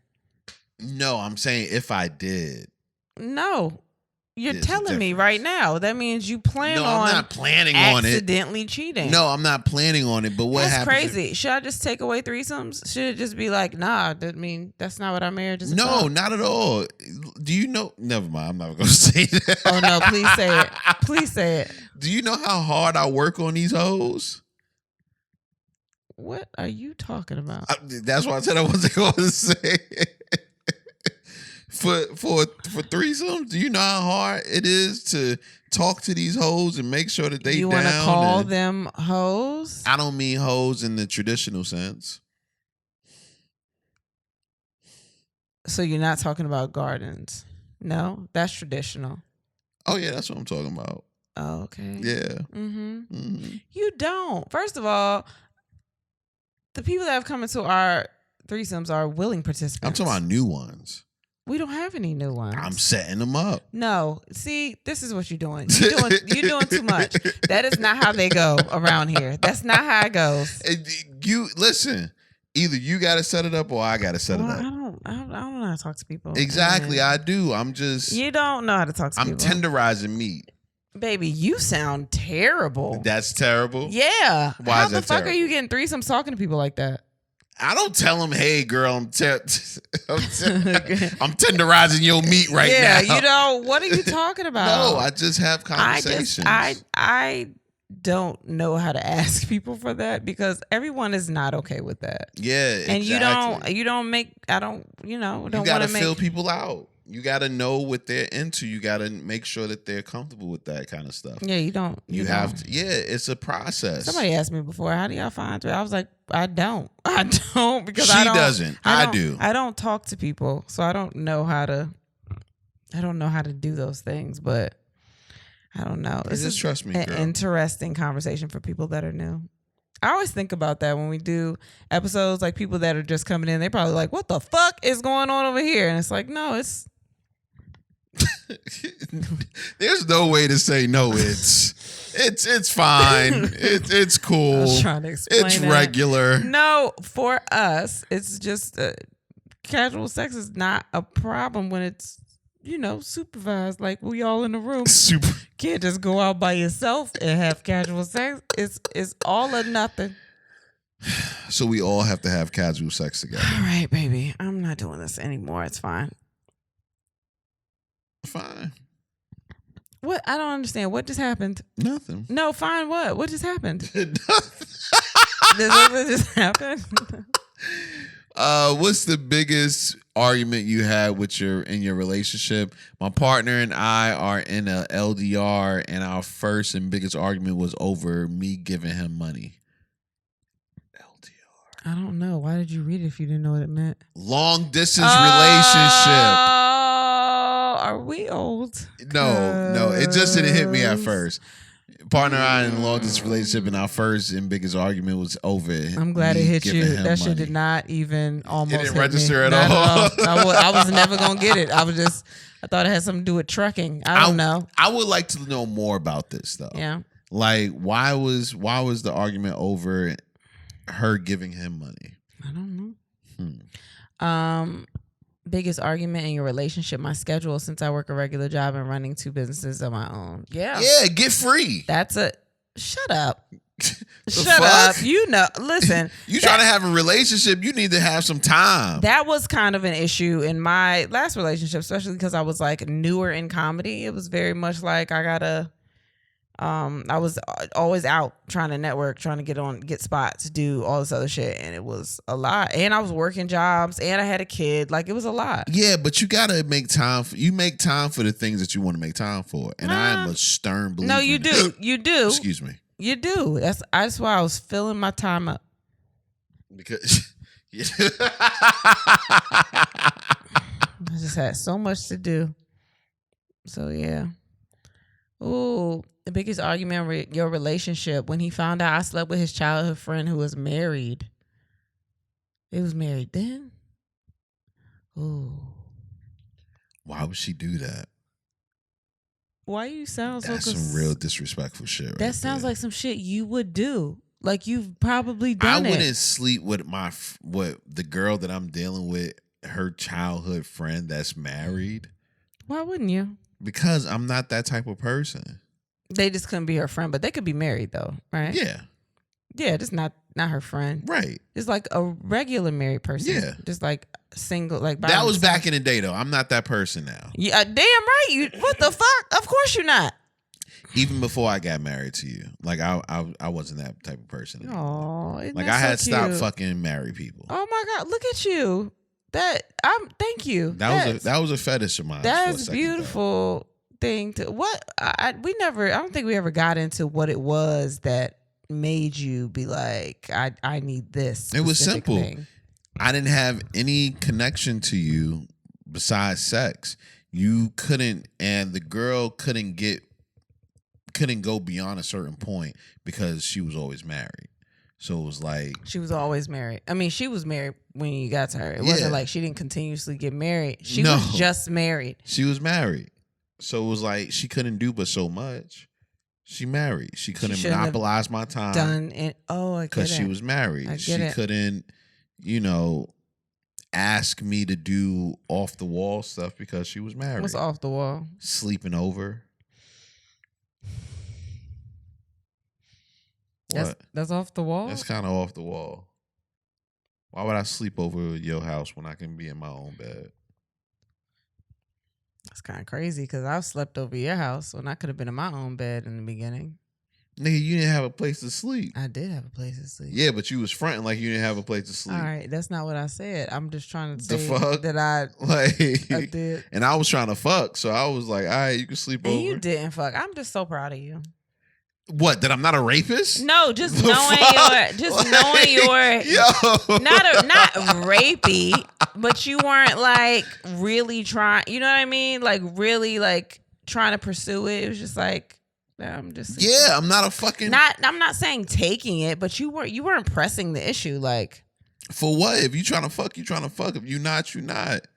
No, I'm saying if I did. No, you're There's a telling me right now. That means you plan No, on I'm not planning on it. accidentally cheating. No, I'm not planning on it. But what that's happens? crazy. Should I just take away threesomes? Should it just be like, nah? That mean that's not what our marriage is No, about? not at all. Do you know? Never mind. I'm not gonna say that. Oh no! Please say it. Please say it. Do you know how hard I work on these hoes? What are you talking about? That's why I said I wasn't going to say it. For threesomes. Do you know how hard it is to talk to these hoes and make sure that they You down? want to call and- them hoes? I don't mean hoes in the traditional sense. So you're not talking about gardens? No, that's traditional. Oh yeah, that's what I'm talking about. Oh, okay. Yeah. Mm-hmm. You don't. First of all, the people that have come into our threesomes are willing participants. I'm talking about new ones. We don't have any new ones. I'm setting them up. No, see, this is what you're doing. You're doing too much. That is not how they go around here. That's not how it goes. You listen. Either you got to set it up or I got to set it Well, up. I don't know how to talk to people. Exactly, And I do. I'm just. you don't know how to talk to I'm people. tenderizing meat. Baby, you sound terrible. That's terrible. Yeah. Why how is the that fuck terrible? are you getting threesomes talking to people like that? I don't tell them, "Hey, girl, I'm tenderizing your meat right yeah, now." you know, what are you talking about? No, I just have conversations. I don't know how to ask people for that because everyone is not okay with that. Yeah, And exactly. you don't make don't You want gotta to make fill people out. You gotta know what they're into. You gotta make sure that they're comfortable with that kind of stuff. Yeah, you don't. You have to. Yeah, it's a process. Somebody asked me before, how do y'all find it? I was like, I don't because She I don't. doesn't. I do. I don't talk to people, so I don't know how to do those things, but I don't know. This just is trust me, an girl. interesting conversation for people that are new. I always think about that when we do episodes, like people that are just coming in, they probably like, what the fuck is going on over here? And it's like, no, it's There's no way to say no. It's fine. It's I cool. was trying to explain It's that. regular. No, for us, it's just casual sex is not a problem when it's, supervised. Like we all in the room. Super. Can't just go out by yourself and have casual sex. It's all or nothing. So we all have to have casual sex together. All right, baby. I'm not doing this anymore. It's fine. Fine. What? I don't understand. What just happened? Nothing. No, fine. What just happened? Nothing. Did something just happen? What's the biggest argument you had in your relationship? My partner and I are in a LDR, and our first and biggest argument was over me giving him money. LDR. I don't know. Why did you read it if you didn't know what it meant? Long distance relationship. Oh, are we old? No, it just didn't hit me at first. Partner and I in a long distance relationship, and our first and biggest argument was over. I'm glad it hit you. That shit money. did not even almost. It didn't hit register me. at Not all. I was never gonna get it. I thought it had something to do with trucking. I don't know. I would like to know more about this though. Yeah. Like why was the argument over her giving him money? I don't know. biggest argument in your relationship? My schedule, since I work a regular job and running 2 businesses of my own. Yeah. Yeah, get free. That's a shut up. Shut fuck? up. You know, listen. You trying to have a relationship, you need to have some time. That was kind of an issue in my last relationship, especially because I was like newer in comedy. It was very much like I was always out trying to network, trying to get spots, do all this other shit, and it was a lot. And I was working jobs, and I had a kid. Like, it was a lot. Yeah, but you gotta make time. You make time for the things that you want to make time for, and I am a stern believer. No, you do. You do. Excuse me. You do. That's why I was filling my time up. Because I just had so much to do. So yeah. Ooh, the biggest argument with your relationship, when he found out I slept with his childhood friend who was married. They was married then? Ooh. why would she do that? Why you sound That's so some real disrespectful shit. Right That sounds there. like some shit you would do. Like, you've probably done I it. wouldn't sleep with the girl that I'm dealing with, her childhood friend that's married, Why wouldn't you? because I'm not that type of person. They just couldn't be her friend, but they could be married though, right? Yeah, Yeah, just not her friend. right. It's like a regular married person. Yeah. Just like single, like by That was themselves. back in the day, though. I'm not that person now. Yeah, damn right. You what the fuck? Of course you're not. Even before I got married to you, like I wasn't that type of person. Oh, Like I had stopped fucking married people. Oh my god, look at you. Thank you. That was a fetish of mine. for a That's second, beautiful thing to what I don't think we ever got into what it was that made you be like, I need this. It was specific simple. thing. I didn't have any connection to you besides sex. You couldn't, and the girl couldn't go beyond a certain point because she was always married. So it was like, She was always married. I mean, she was married when you got to her. It Yeah. wasn't like she didn't continuously get married. She No. was just married. she was married. So it was like she couldn't do but so much. She married. She couldn't shouldn't have monopolize my time Done it. Oh, I get because it. she was married. I She get it. couldn't, ask me to do off the wall stuff because she was married. What's off the wall? Sleeping over. What? That's off the wall? That's kind of off the wall. Why would I sleep over at your house when I can be in my own bed? That's kind of crazy because I've slept over your house when I could have been in my own bed in the beginning. Nigga, you didn't have a place to sleep. I did have a place to sleep. Yeah, but you was fronting like you didn't have a place to sleep. All right, that's not what I said. I'm just trying to The say fuck? that I Like, did. and I was trying to fuck, so I was like, all right, you can sleep And over. you didn't fuck. I'm just so proud of you. What? That I'm not a rapist? No, just The knowing fuck? Yo. not rapey, but you weren't like really trying. You know what I mean? Like really like trying to pursue it. It was just like I'm just Yeah, I'm not a fucking. I'm not saying taking it, but you weren't pressing the issue like. For what? If you trying to fuck, you trying to fuck. If you not, you not.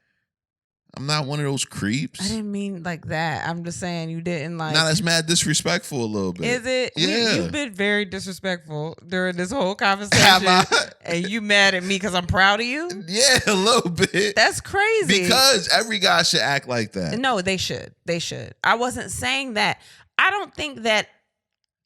I'm not one of those creeps. I didn't mean like that. I'm just saying you didn't like. Now that's mad disrespectful a little bit. Is it? Yeah. You've been very disrespectful during this whole conversation. Have I? And you mad at me because I'm proud of you? Yeah, a little bit. That's crazy. Because every guy should act like that. No, they should. They should. I wasn't saying that. I don't think that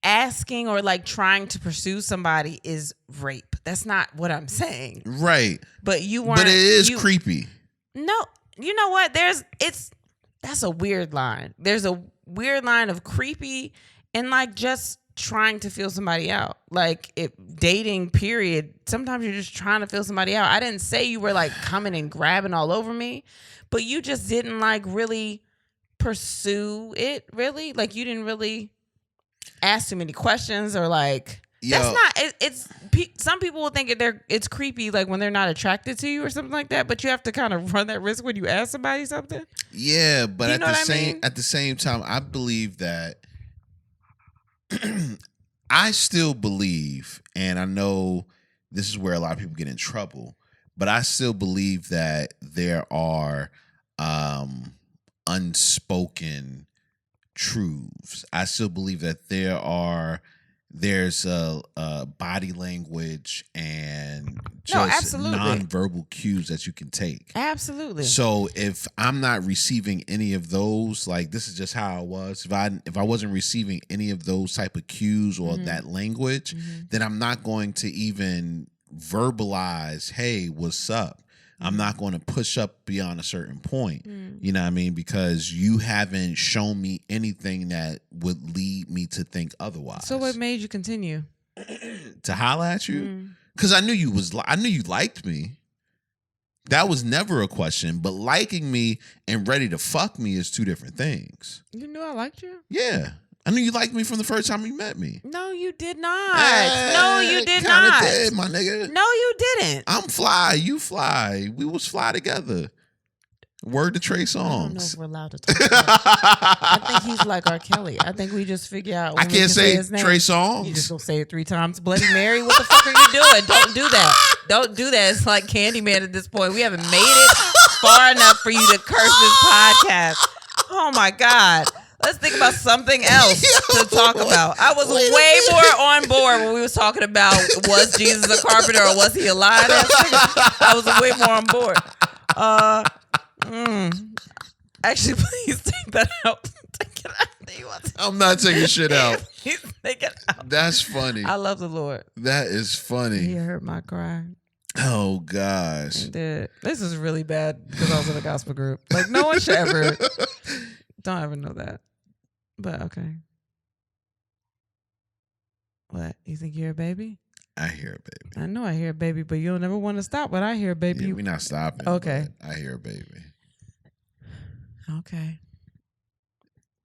asking or like trying to pursue somebody is rape. That's not what I'm saying. Right. But you weren't. But it is creepy. No, you know what? That's a weird line. There's a weird line of creepy and like just trying to feel somebody out. Like dating period. Sometimes you're just trying to feel somebody out. I didn't say you were like coming and grabbing all over me, but you just didn't like really pursue it really. Like you didn't really ask too many questions or like. That's not. It's some people will think it's creepy, like when they're not attracted to you or something like that. But you have to kind of run that risk when you ask somebody something. Yeah, but You know what I mean? at the same time, I believe that I still believe, and I know this is where a lot of people get in trouble, but I still believe that there are unspoken truths. I still believe that there are there's body language and No, just absolutely. nonverbal cues that you can take. Absolutely. So if I'm not receiving any of those, like this is just how I was. If I wasn't receiving any of those type of cues or that language, then I'm not going to even verbalize, "Hey, what's up?" I'm not going to push up beyond a certain point. You know what I mean? Because you haven't shown me anything that would lead me to think otherwise. So what made you continue? To holler at you? Because I knew you liked me. That was never a question. But liking me and ready to fuck me is two different things. You knew I liked you? Yeah. I knew you liked me from the first time you met me. No, you did not. No, you did not. Did, my nigga. No, you didn't. I'm fly. You fly. We was fly together. Word to Trey I don't know Songs. if we're allowed to talk about it. I think he's like R. Kelly. I think we just figure out when I can't say his name. Trey Songs. You just gonna say it 3 times. Bloody Mary, what the fuck are you doing? Don't do that. Don't do that. It's like Candyman at this point. We haven't made it far enough for you to curse this podcast. Oh my God. Let's think about something else to talk about. I was way more on board when we was talking about was Jesus a carpenter or was he a lion? I was way more on board. Actually, please take that out. Take it out. I'm not taking shit out. Please take it out. That's funny. I love the Lord. That is funny. He heard my cry. Oh gosh. He did. This is really bad because I was in a gospel group. Like no one should ever. Don't ever know that. But okay. What? You think you're a baby? I hear a baby. I know I hear a baby, but you'll never want to stop when I hear a baby. Yeah, we're not stopping. Okay. I hear a baby. Okay.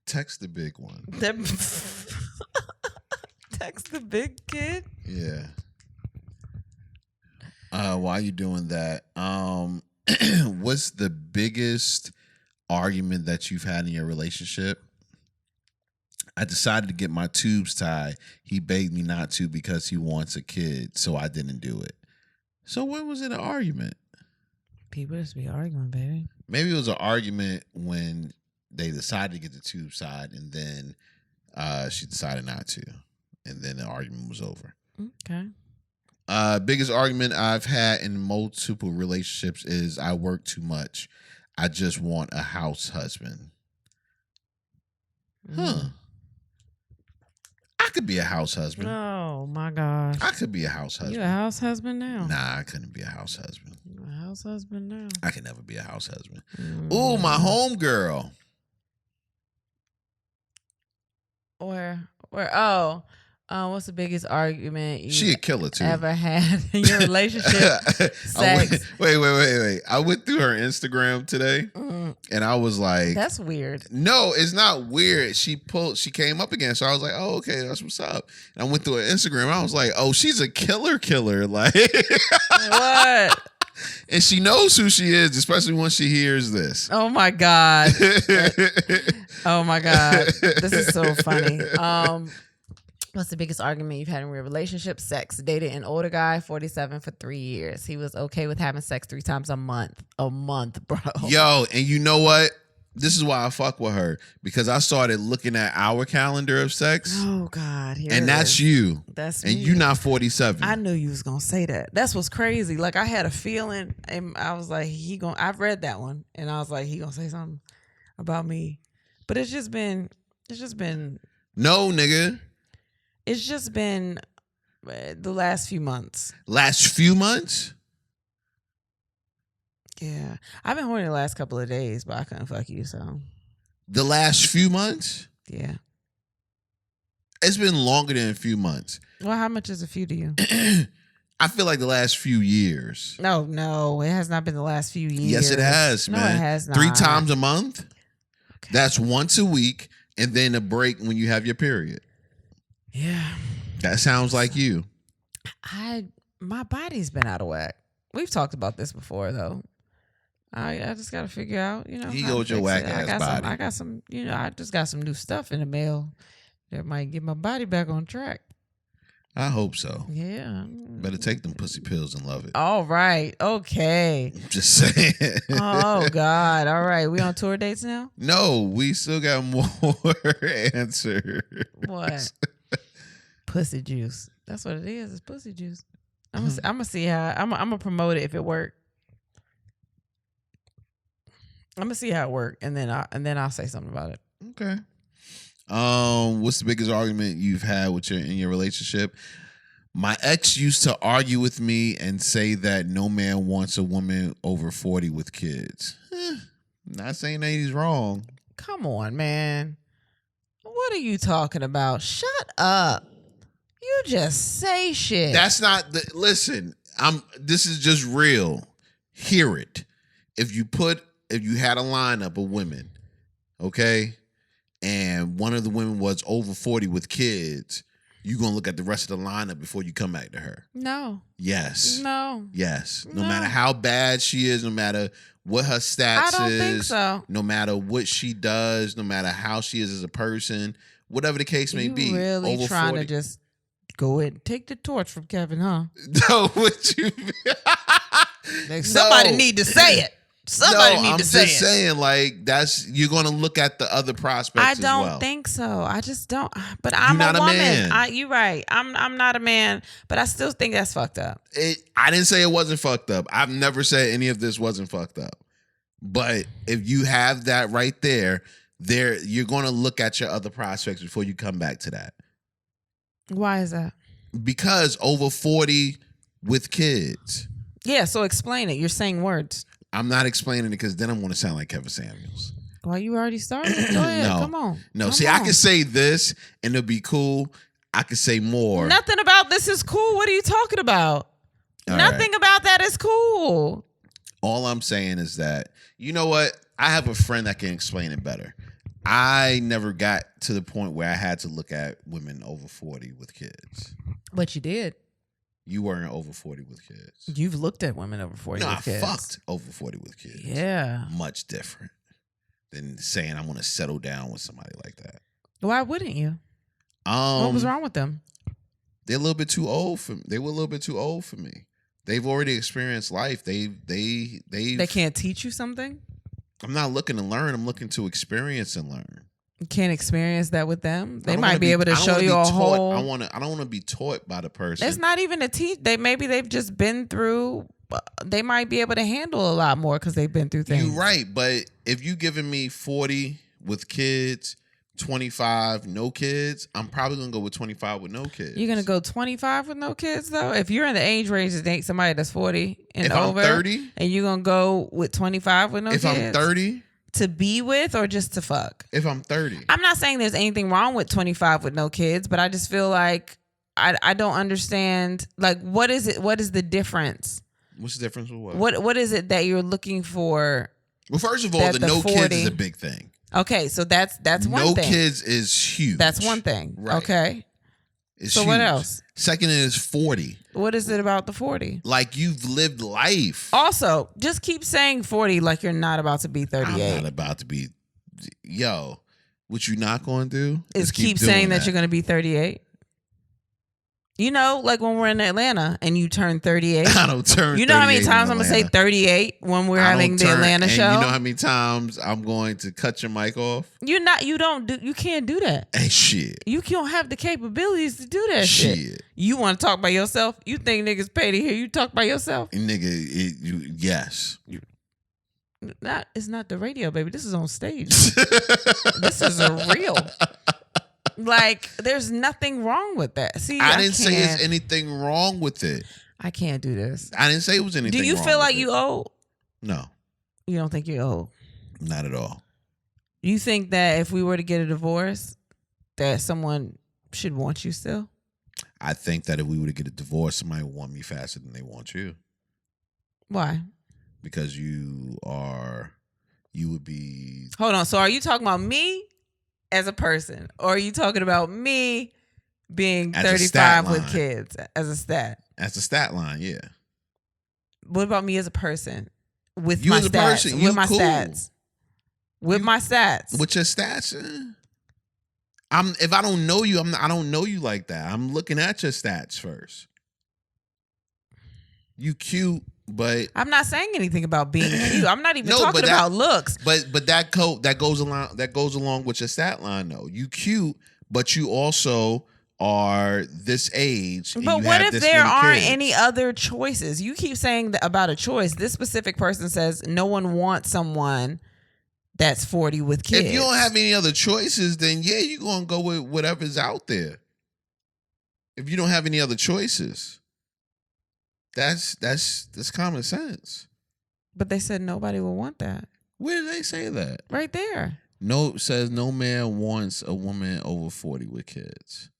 Text the big one. Text the big kid? Yeah. While you doing that, what's the biggest argument that you've had in your relationship? I decided to get my tubes tied. He begged me not to because he wants a kid, so I didn't do it. So when was it an argument? People just be arguing, baby. Maybe it was an argument when they decided to get the tubes tied, and then she decided not to, and then the argument was over. Okay. Biggest argument I've had in multiple relationships is I work too much. I just want a house husband. Huh. I could be a house husband. Oh my gosh. I could be a house husband. You a house husband now? Nah, I couldn't be a house husband. You a house husband now? I could never be a house husband. Ooh, my homegirl. Where? What's the biggest argument you She a killer too. ever had in your relationship? Sex. Wait. I went through her Instagram today and I was like, that's weird. No, it's not weird. She came up again. So I was like, oh, okay, that's what's up. And I went through her Instagram and I was like, oh, she's a killer. Like What? And she knows who she is, especially when she hears this. Oh my God. Oh my God. This is so funny. What's the biggest argument you've had in your relationship? Sex. Dated an older guy, 47 for 3 years. He was okay with having sex 3 times a month. A month, bro. Yo, and you know what? This is why I fuck with her. Because I started looking at our calendar of sex. Oh God. And that's you. That's and me. you're not 47. I knew you was gonna say that. That's what's crazy. Like I had a feeling and I was like, I've read that one and I was like, he gonna say something about me. But it's just been No, nigga. It's just been the last few months. Last few months? Yeah. I've been horny the last couple of days, but I couldn't fuck you, so. The last few months? Yeah. It's been longer than a few months. Well, how much is a few to you? I feel like the last few years. No, it has not been the last few years. Yes, it has, man. No, it has not. 3 times a month? Okay. That's once a week, and then a break when you have your period. Yeah. That sounds like you. My body's been out of whack. We've talked about this before, though. I just got to figure out, You how go to with your fix whack it. ass body. I got some, I just got some new stuff in the mail that might get my body back on track. I hope so. Yeah. Better take them pussy pills and love it. All right. Okay. Just saying. Oh, God. All right. We on tour dates now? No, we still got more answers. What? pussy juice. That's what it is. It's pussy juice. I'm gonna see how I'm gonna promote it if it works. I'm gonna see how it works, and then I'll say something about it. Okay. What's the biggest argument you've had in your relationship? My ex used to argue with me and say that no man wants a woman over 40 with kids. Not saying that he's wrong. Come on, man. What are you talking about? Shut up. You just say shit. That's not the listen. This is just real. Hear it. If you had a lineup of women, okay, and one of the women was over 40 with kids, you gonna look at the rest of the lineup before you come back to her. No. Yes. No. Yes. No matter how bad she is, no matter what her stats I don't think so. no matter what she does, no matter how she is as a person, whatever the case may be. Really over trying 40. to just go ahead and take the torch from Kevin, huh? No, what you Somebody need to say it. Somebody need to say it. I'm just saying, like, you're going to look at the other prospects I as well. don't think so. I just don't. But I'm You're not a woman. man. You're right. I'm not a man, but I still think that's fucked up. I didn't say it wasn't fucked up. I've never said any of this wasn't fucked up. But if you have that right there, you're going to look at your other prospects before you come back to that. Why is that? Because over 40 with kids. Yeah, so explain it. You're saying words. I'm not explaining it because then I'm going to sound like Kevin Samuels. Well, you already started. Go ahead. No. Come on. No, Come see, on. I can say this and it'll be cool. I could say more. Nothing about this is cool. What are you talking about? All Nothing right. about that is cool. All I'm saying is that, you know what? I have a friend that can explain it better. I never got to the point where I had to look at women over 40 with kids. But you did. You weren't over 40 with kids. You've looked at women over 40 No, I with kids. fucked over 40 with kids. Yeah. Much different than saying I'm going to settle down with somebody like that. Why wouldn't you? What was wrong with them? They're a little bit too old for me. They were a little bit too old for me. They've already experienced life. They can't teach you something? I'm not looking to learn. I'm looking to experience and learn. You can't experience that with them. They might be able to show you a whole. I don't want to be taught by the person. It's not even a teach. They've just been through. They might be able to handle a lot more because they've been through things. You're right, but if you giving me 40 with kids, 25 no kids, I'm probably gonna go with 25 with no kids. You're gonna go 25 with no kids though. If you're in the age range to date somebody that's 40 and over, I'm 30, and you're gonna go with 25 with no kids. If I'm 30. To be with or just to fuck? If I'm 30. I'm not saying there's anything wrong with 25 with no kids, but I just feel like I don't understand. Like, what is it? What is the difference? What's the difference with what? What is it that you're looking for? Well, first of all, the no 40, kids is a big thing. Okay, so that's one thing. No kids is huge. That's one thing. Right. Okay. It's so huge. What else? Second is 40. What is it about the 40? Like you've lived life. Also, just keep saying 40 like you're not about to be 38. I'm not about to be. Yo, what you not going to do is keep saying that you're going to be 38. You know, like when we're in Atlanta and you turn 38. I don't turn. You know how many times I'm going to say 38 when we're having the Atlanta show? You know how many times I'm going to cut your mic off? You can't do that. Hey, shit. You don't have the capabilities to do that shit. You want to talk by yourself? You think niggas pay to hear you talk by yourself? Nigga, yes. It's not the radio, baby. This is on stage. This is a real. Like, there's nothing wrong with that. See, I didn't say there's anything wrong with it. I can't do this. I didn't say it was anything wrong. Do you feel like you old? No. You don't think you're old? Not at all. You think that if we were to get a divorce, that someone should want you still? I think that if we were to get a divorce, somebody would want me faster than they want you. Why? Because you would be... Hold on. So are you talking about me as a person, or are you talking about me being 35 with kids as a stat? As a stat line, yeah. What about me as a person with you my as a stats? person, with my cool. stats? With my stats? With your stats? If I don't know you, I don't know you like that. I'm looking at your stats first. You cute. But I'm not saying anything about being cute. I'm not even talking about looks. But that goes along with your stat line though. You cute, but you also are this age. But what if there aren't any other choices? You keep saying that about a choice. This specific person says no one wants someone that's 40 with kids. If you don't have any other choices, then yeah, you're going to go with whatever's out there. If you don't have any other choices, that's common sense. But they said nobody will want that. Where did they say that? Right there. No, says no man wants a woman over 40 with kids.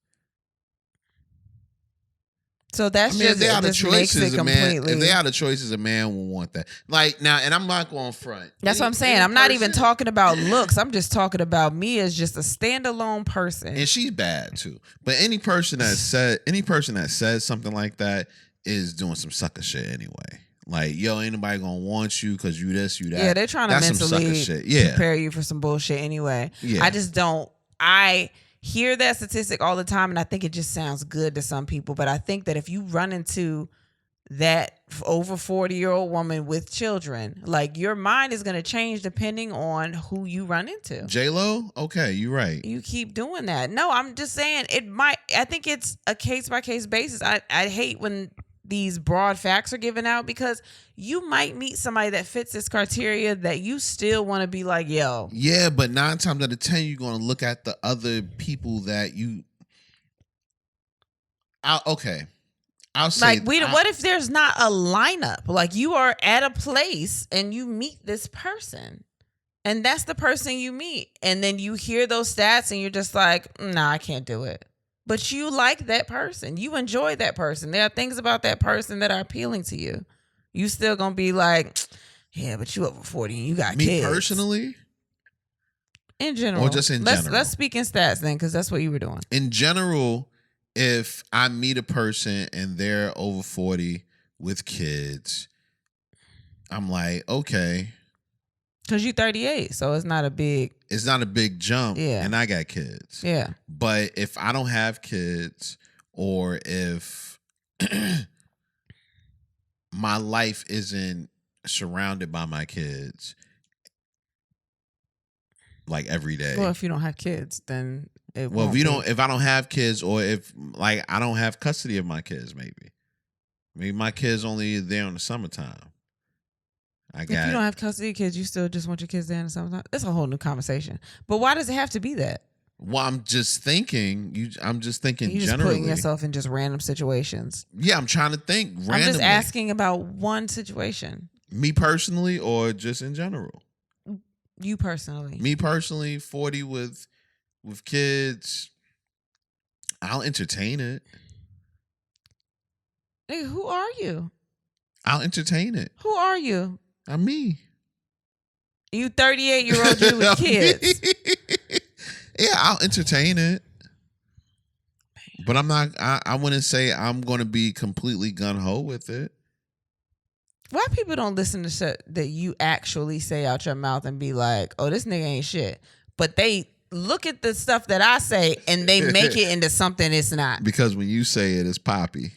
So that's if they are the choices, if they are the choices, a man will want that. Like now, and I'm not going front. That's what I'm saying. I'm not even talking about looks. I'm just talking about me as just a standalone person. And she's bad too. But any person that says something like that is doing some sucker shit anyway. Like, yo, ain't nobody gonna want you because you this, you that. Yeah, they're trying to mentally prepare you for some bullshit anyway. Yeah. I just don't. I hear that statistic all the time, and I think it just sounds good to some people. But I think that if you run into that over 40-year-old woman with children, like your mind is going to change depending on who you run into. J-Lo? Okay, you're right. You keep doing that. No, I'm just saying it might. I think it's a case-by-case basis. I hate when these broad facts are given out because you might meet somebody that fits this criteria that you still want to be like, yo. Yeah, but 9 times out of 10, you're going to look at the other people that you. I'll say. Like, what if there's not a lineup? Like, you are at a place and you meet this person. And that's the person you meet. And then you hear those stats and you're just like, nah, I can't do it. But you like that person. You enjoy that person. There are things about that person that are appealing to you. You still gonna be like, yeah, but you over 40 and you got kids. Me personally? In general. Or just in general? Let's speak in stats then, because that's what you were doing. In general, if I meet a person and they're over 40 with kids, I'm like, okay. Because you're 38, so it's not a big jump. Yeah. And I got kids. Yeah. But if I don't have kids, or if my life isn't surrounded by my kids like every day. Well, if you don't have kids, then it well, won't if I don't have kids, or if like I don't have custody of my kids, maybe my kids only there in the summertime. If you don't have custody of kids, you still just want your kids there in the summertime. That's a whole new conversation. But why does it have to be that? Well, I'm just thinking. I'm just thinking You're just generally. putting yourself in just random situations. Yeah, I'm trying to think randomly. I'm just asking about one situation. Me personally, or just in general? You personally. Me personally, 40 with kids. I'll entertain it. Hey, who are you? I'll entertain it. Who are you? I'm me. You 38-year-old you with kids. Yeah, I'll entertain it. But I'm not, I wouldn't say I'm going to be completely gung-ho with it. Why people don't listen to shit that you actually say out your mouth and be like, oh, this nigga ain't shit. But they look at the stuff that I say and they make it into something it's not. Because when you say it, it's poppy.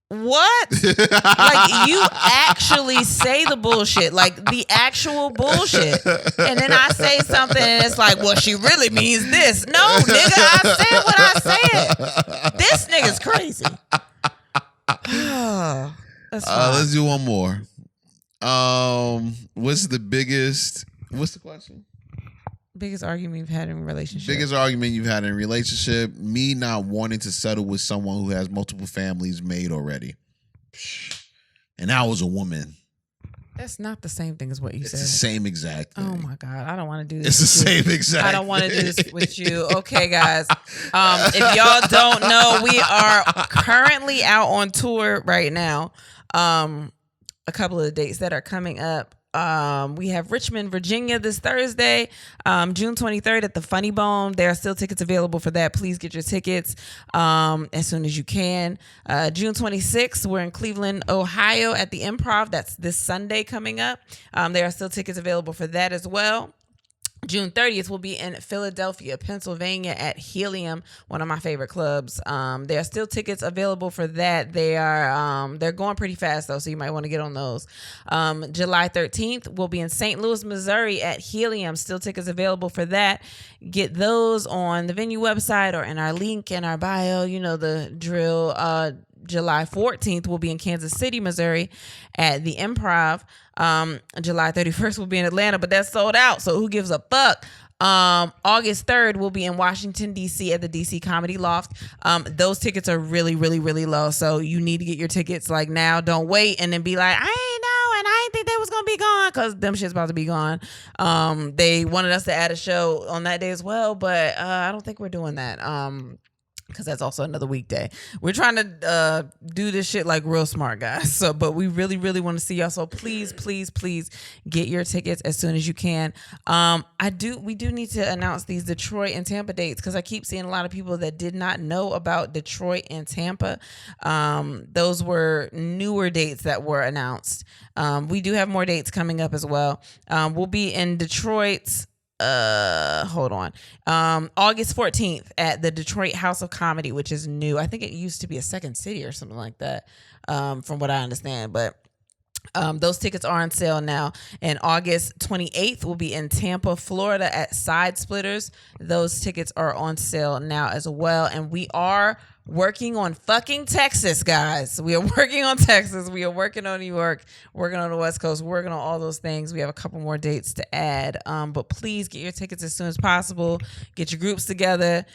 What? Like, you actually say the bullshit, like the actual bullshit. And then I say something and it's like, well, she really means this. No, nigga, I said what I said. This nigga's crazy. That's fine. Let's do one more. What's the question? Biggest argument you've had in a relationship. Biggest argument you've had in a relationship. Me not wanting to settle with someone who has multiple families made already. And I was a woman. That's not the same thing as what you said. It's the same exact thing. Oh my God. I don't want to do this. It's the same exact I don't want to do this with you. Okay, guys. If y'all don't know, we are currently out on tour right now. A couple of the dates that are coming up. We have Richmond, Virginia this Thursday, June 23rd at the Funny Bone. There are still tickets available for that. Please get your tickets as soon as you can. June 26th, we're in Cleveland, Ohio at the Improv. That's this Sunday coming up. There are still tickets available for that as well. June 30th will be in Philadelphia, Pennsylvania at Helium, one of my favorite clubs. There are still tickets available for that. They're going pretty fast though, so you might want to get on those. July 13th will be in St. Louis, Missouri at Helium. Still tickets available for that. Get those on the venue website or in our link in our bio. You know the drill. July 14th will be in Kansas City, Missouri at the Improv. July 31st will be in Atlanta, but that's sold out, so who gives a fuck? August 3rd will be in Washington, D.C. at the D.C. Comedy Loft. Those tickets are really, really, really low, so you need to get your tickets like now. Don't wait and then be like, I ain't know, and I ain't think they was going to be gone, because them shit's about to be gone. They wanted us to add a show on that day as well, but I don't think we're doing that. Because that's also another weekday. We're trying to do this shit like real smart, guys. So, but we really, really want to see y'all. So please, please, please get your tickets as soon as you can. We do need to announce these Detroit and Tampa dates, because I keep seeing a lot of people that did not know about Detroit and Tampa. Those were newer dates that were announced. We do have more dates coming up as well. We'll be in Detroit. August 14th at the Detroit House of Comedy, which is new. I think it used to be a Second City or something like that, from what I understand. But those tickets are on sale now. And August 28th will be in Tampa, Florida at Side Splitters. Those tickets are on sale now as well. And we are working on fucking Texas, guys. We are working on Texas. We are working on New York, working on the West Coast, working on all those things. We have a couple more dates to add. But please get your tickets as soon as possible. Get your groups together.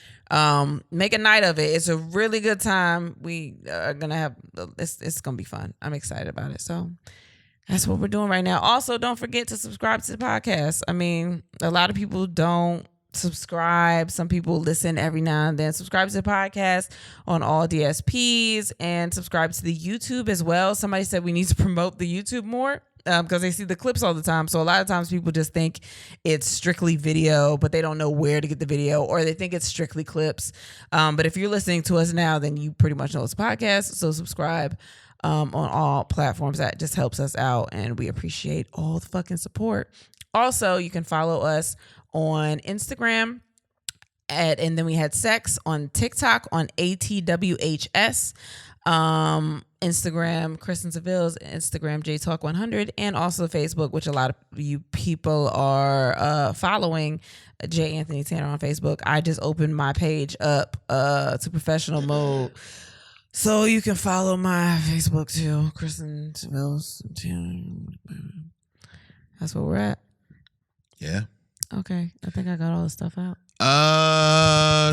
Make a night of it. It's a really good time. We are going to have, it's going to be fun. I'm excited about it. So that's what we're doing right now. Also, don't forget to subscribe to the podcast. I mean, a lot of people don't subscribe. Some people listen every now and then. Subscribe to the podcast on all DSPs and subscribe to the YouTube as well. Somebody said we need to promote the YouTube more because they see the clips all the time. So a lot of times people just think it's strictly video, but they don't know where to get the video, or they think it's strictly clips. But if you're listening to us now, then you pretty much know it's a podcast. So subscribe on all platforms. That just helps us out, and we appreciate all the fucking support. Also, you can follow us on Instagram and then we had sex on TikTok on ATWHS, Instagram Kristen Sivills, Instagram JTalk100, and also Facebook, which a lot of you people are following. J Anthony Tanner on Facebook. I just opened my page up to professional mode, so you can follow my Facebook too, Kristen Sivills. That's where we're at. Yeah. Okay, I think I got all the stuff out.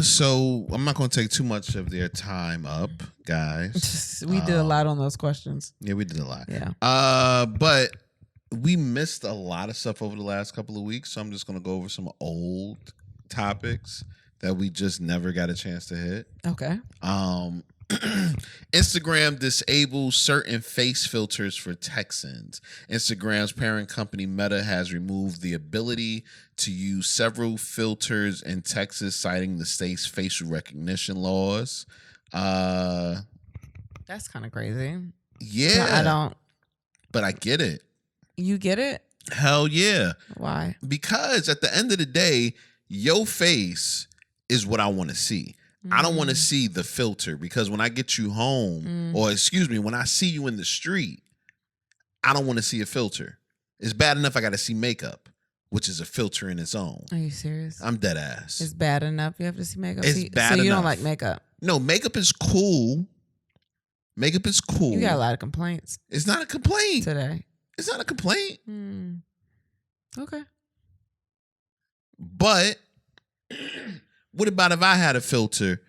So I'm not going to take too much of their time up, guys. We did a lot on those questions. Yeah, we did a lot. Yeah. But we missed a lot of stuff over the last couple of weeks, so I'm just going to go over some old topics that we just never got a chance to hit. Okay. Instagram disables certain face filters for Texans. Instagram's parent company Meta has removed the ability to use several filters in Texas, citing the state's facial recognition laws. That's kind of crazy. Yeah. But I get it. You get it? Hell yeah. Why? Because at the end of the day, your face is what I want to see. I don't want to see the filter, because when I get you home, or excuse me, when I see you in the street, I don't want to see a filter. It's bad enough I got to see makeup, which is a filter in its own. Are you serious? I'm dead ass. It's bad enough you have to see makeup? It's bad enough. So you don't like makeup? No, makeup is cool. Makeup is cool. You got a lot of complaints. It's not a complaint. Today. It's not a complaint. Okay. But what about if I had a filter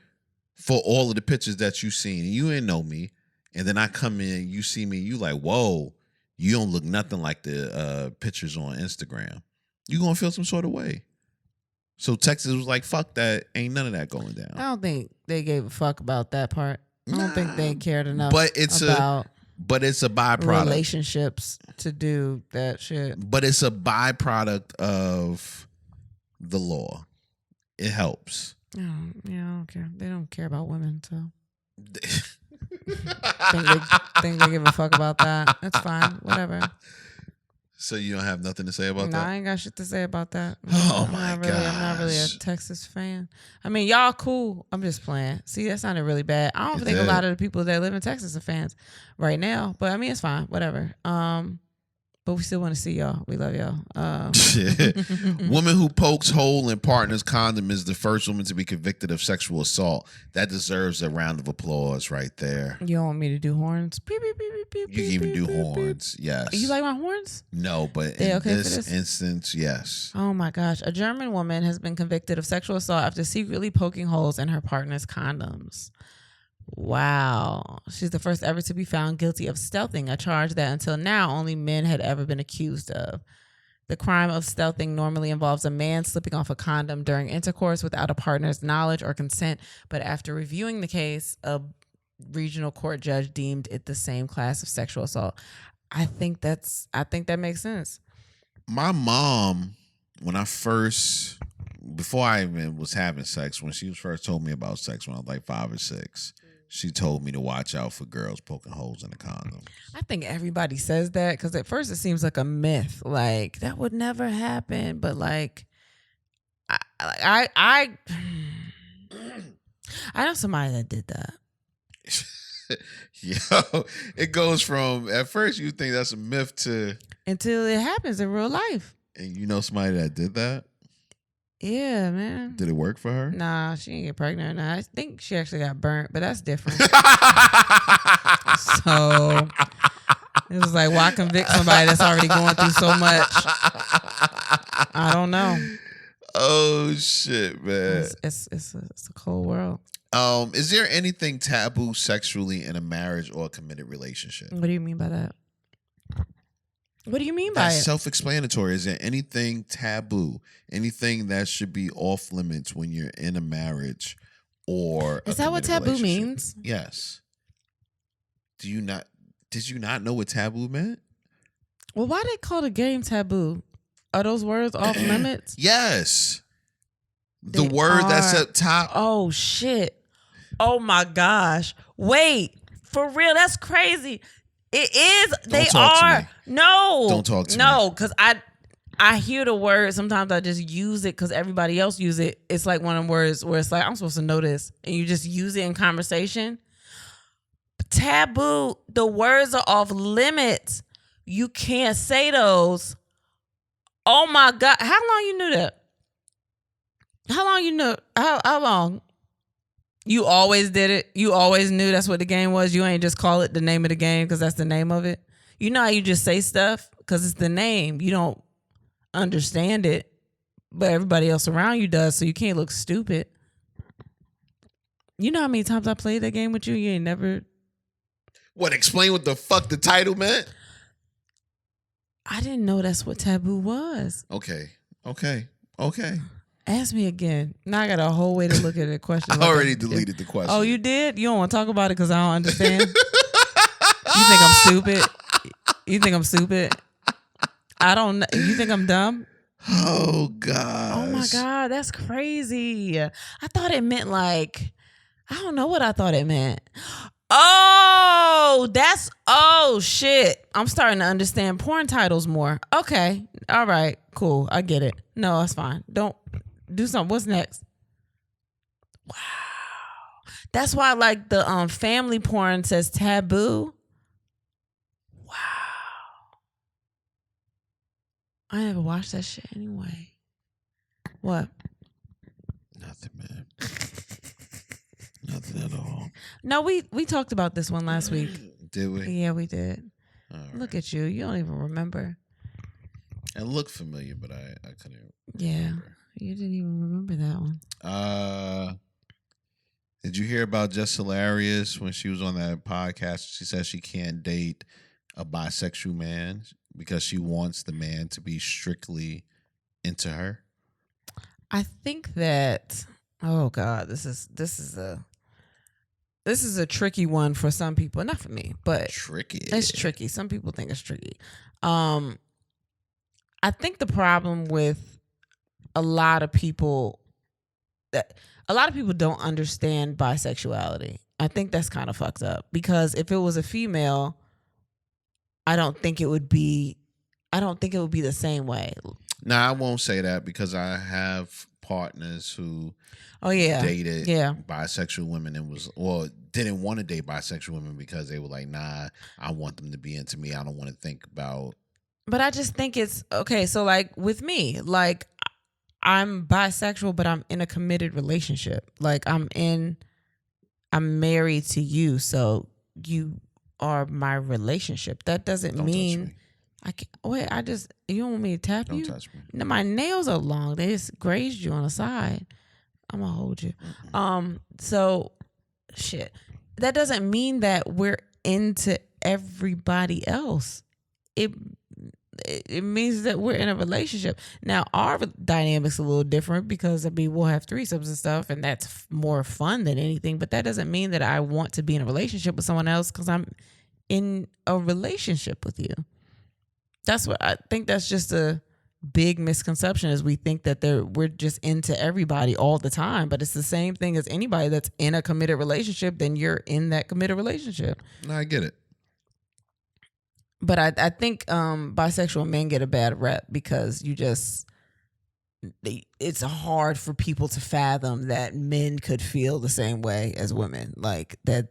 for all of the pictures that you seen and you didn't know me, and then I come in, you see me, you like, whoa, you don't look nothing like the pictures on Instagram. You gonna feel some sort of way. So Texas was like, fuck that, ain't none of that going down. I don't think they gave a fuck about that part. I don't think they cared enough but it's a byproduct. Relationships to do that shit. But it's a byproduct of the law. It helps. Yeah, I don't care. They don't care about women, so think they give a fuck about that. That's fine. Whatever. So you don't have nothing to say about No, that? I ain't got shit to say about that. Oh I'm my not really, I'm not really a gosh. Texas fan. I mean, y'all cool. I'm just playing. See, that sounded really bad. I don't It think a did. lot of the people that live in Texas are fans right now, but I mean, it's fine. Whatever. But we still want to see y'all. We love y'all. Woman who pokes hole in partner's condom is the first woman to be convicted of sexual assault. That deserves a round of applause right there. You don't want me to do horns? Beep, beep, beep, beep, beep, You can even beep, do beep, beep. horns. Yes. You like my horns? No, but They in okay for this this? instance, yes. Oh my gosh. A German woman has been convicted of sexual assault after secretly poking holes in her partner's condoms. Wow. She's the first ever to be found guilty of stealthing, a charge that until now only men had ever been accused of. The crime of stealthing normally involves a man slipping off a condom during intercourse without a partner's knowledge or consent, but after reviewing the case, a regional court judge deemed it the same class of sexual assault. I think that makes sense. My mom, before I even was having sex, when she was first told me about sex when I was like 5 or 6, she told me to watch out for girls poking holes in the condom. I think everybody says that because at first it seems like a myth, like that would never happen. But like, I know somebody that did that. Yo, it goes from at first you think that's a myth to Until it happens in real life. and you know somebody that did that. Yeah, man. Did it work for her? Nah, she didn't get pregnant. Nah, I think she actually got burnt, but that's different. So it was like, why convict somebody that's already going through so much? I don't know. Oh shit, man. It's a cold world. Is there anything taboo sexually in a marriage or a committed relationship? What do you mean by that? What do you mean by That's it? self-explanatory. Is there anything taboo? Anything that should be off limits when you're in a marriage or Is that what taboo means? Yes. Did you not know what taboo meant? Well, why they call the game taboo? Are those words off limits? Yes. The They word that's are. up top. Oh shit. Oh my gosh. Wait. For real, that's crazy. It is. They talk to are. me. No. Don't talk to No, because I hear the word. Sometimes I just use it because everybody else use it. It's like one of them words where it's like, I'm supposed to know this. And you just use it in conversation. Taboo. The words are off limits. You can't say those. Oh my God. How long you knew that? How long you knew? How long? You always did it? You always knew that's what the game was? You ain't just call it the name of the game because that's the name of it? You know how you just say stuff because it's the name. You don't understand it, but everybody else around you does, so you can't look stupid. You know how many times I played that game with you? You ain't never... What, explain what the fuck the title meant? I didn't know that's what taboo was. Okay. Ask me again. Now I got a whole way to look at the question. I already deleted the question. Oh, you did? You don't want to talk about it because I don't understand? You think I'm stupid? You think I'm stupid? I don't know. You think I'm dumb? Oh, God. Oh, my God. That's crazy. I thought it meant like, I don't know what I thought it meant. Oh, shit. I'm starting to understand porn titles more. Okay. All right. Cool. I get it. No, that's fine. Don't do something. What's next? Wow. That's why like the family porn says taboo. Wow. I never watched that shit anyway. What? Nothing, man. Nothing at all. No, we talked about this one last week. Did we? Yeah, we did. All right. Look at you. You don't even remember. It looked familiar, but I couldn't Yeah. remember. You didn't even remember that one. Did you hear about Just Hilarious when she was on that podcast? She said she can't date a bisexual man because she wants the man to be strictly into her. I think that, oh God, this is a tricky one for some people. Not for me, but Tricky. it's tricky. Some people think it's tricky. I think the problem with a lot of people don't understand bisexuality. I think that's kind of fucked up because if it was a female, I don't think it would be I don't think it would be the same way. Now, I won't say that because I have partners who dated bisexual women and didn't want to date bisexual women because they were like, nah, I want them to be into me. I don't want to think about. But I just think it's okay. So like with me, like I'm bisexual, but I'm in a committed relationship. Like I'm married to you. So you are my relationship. That doesn't mean I can't wait. You don't want me to tap you? Don't touch me. No, my nails are long. They just grazed you on the side. I'm gonna hold you. So shit. That doesn't mean that we're into everybody else. It means that we're in a relationship. Now, our dynamic's a little different because, we'll have threesomes and stuff, and that's more fun than anything. But that doesn't mean that I want to be in a relationship with someone else because I'm in a relationship with you. That's what I think. That's just a big misconception is we think that we're just into everybody all the time. But it's the same thing as anybody that's in a committed relationship, then you're in that committed relationship. No, I get it. But I think bisexual men get a bad rep because it's hard for people to fathom that men could feel the same way as women. Like that.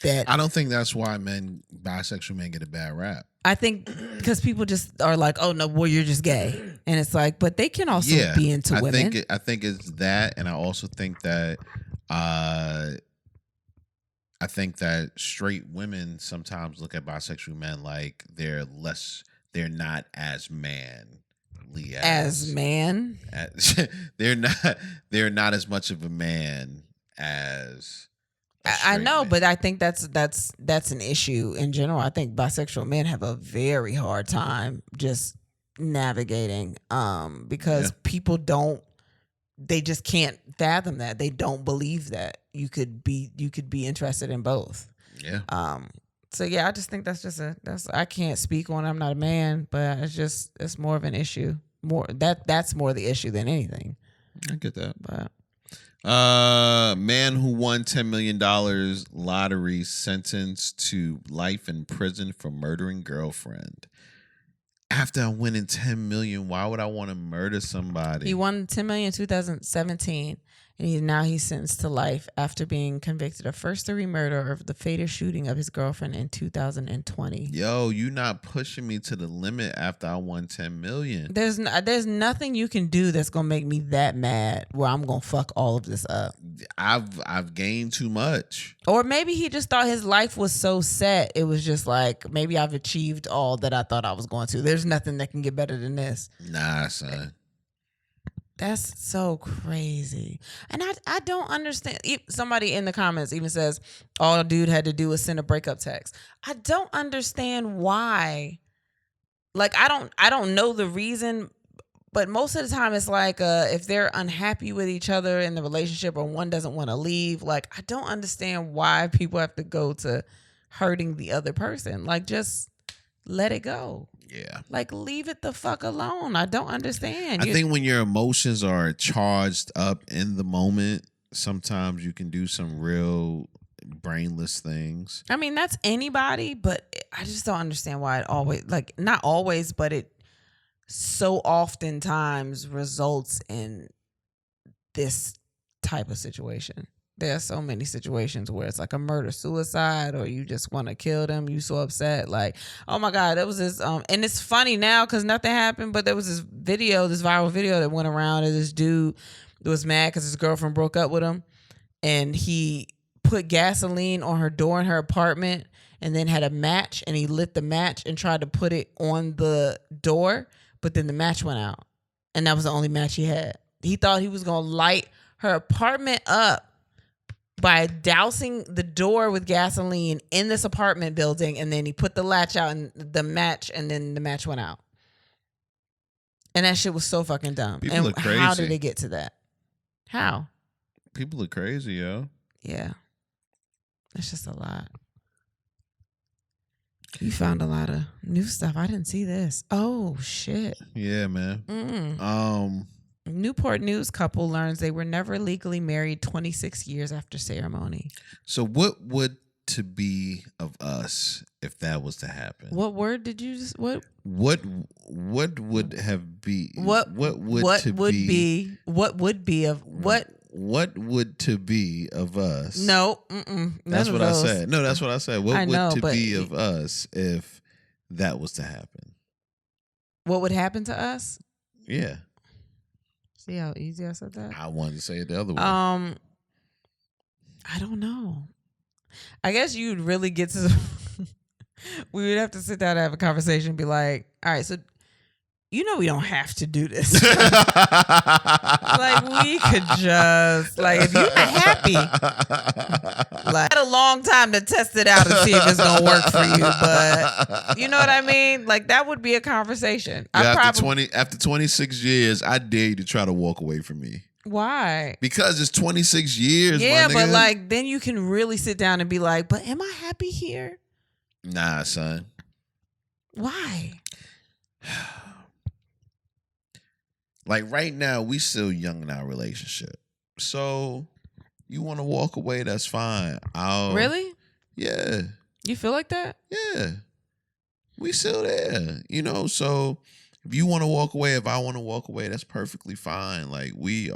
I don't think that's why bisexual men get a bad rap. I think because people just are like, oh no, well, you're just gay. And it's like, but they can also be into women. I think it's that. And I also think that straight women sometimes look at bisexual men like they're not as manly as man. They're not as much of a man as I know, man. But I think that's an issue in general. I think bisexual men have a very hard time just navigating because people they just can't fathom that. They don't believe that you could be interested in both. Yeah. So I just think that's I can't speak on it. I'm not a man, but it's more of an issue. That's more the issue than anything. I get that. But man who won $10 million lottery sentenced to life in prison for murdering girlfriend. After winning $10 million, why would I want to murder somebody? He won $10 million in 2017, and he's sentenced to life after being convicted of first-degree murder of the fatal shooting of his girlfriend in 2020. Yo, you not pushing me to the limit after I won $10 million. There's nothing you can do that's gonna make me that mad where I'm gonna fuck all of this up. I've gained too much. Or maybe he just thought his life was so set. It was just like, maybe I've achieved all that I thought I was going to. There's nothing that can get better than this. Nah, son. That's so crazy. And I don't understand. Somebody in the comments even says, all a dude had to do was send a breakup text. I don't understand why. Like, I don't know the reason, but most of the time it's like if they're unhappy with each other in the relationship or one doesn't want to leave, like, I don't understand why people have to go to hurting the other person. Like, just let it go. Yeah. Like, leave it the fuck alone. I don't understand. I think when your emotions are charged up in the moment, sometimes you can do some real brainless things. I mean, that's anybody, but I just don't understand why it always, like, not always, but it so oftentimes results in this type of situation. There are so many situations where it's like a murder suicide or you just want to kill them. You so upset. Like, oh my God, there was this, and it's funny now because nothing happened, but there was this viral video that went around and this dude was mad because his girlfriend broke up with him and he put gasoline on her door in her apartment and then had a match and he lit the match and tried to put it on the door, but then the match went out and that was the only match he had. He thought he was going to light her apartment up by dousing the door with gasoline in this apartment building, and then he put the latch out and the match, and then the match went out. And that shit was so fucking dumb. People are crazy. How did it get to that? How? People are crazy, yo. Yeah. It's just a lot. You found a lot of new stuff. I didn't see this. Oh, shit. Yeah, man. Newport News couple learns they were never legally married 26 years after ceremony. So what would to be of us if that was to happen? What word did you just what? What would have be What would be of us? No, that's what I said. No, that's what I said. What would be of us if that was to happen? What would happen to us? Yeah. See how easy I said that? I wanted to say it the other way. I don't know. I guess you'd really get to. We would have to sit down and have a conversation and be like, all right, so we don't have to do this. Like, we could just, like, if you're not happy, like, had a long time to test it out and see if it's going to work for you. But you know what I mean? Like, that would be a conversation. After 26 years, I dare you to try to walk away from me. Why? Because it's 26 years. Yeah, but like, then you can really sit down and be like, but am I happy here? Nah, son. Why? Like right now, we still young in our relationship. So you want to walk away, that's fine. Really? Yeah. You feel like that? Yeah. We still there, so if you want to walk away, if I want to walk away, that's perfectly fine. Like we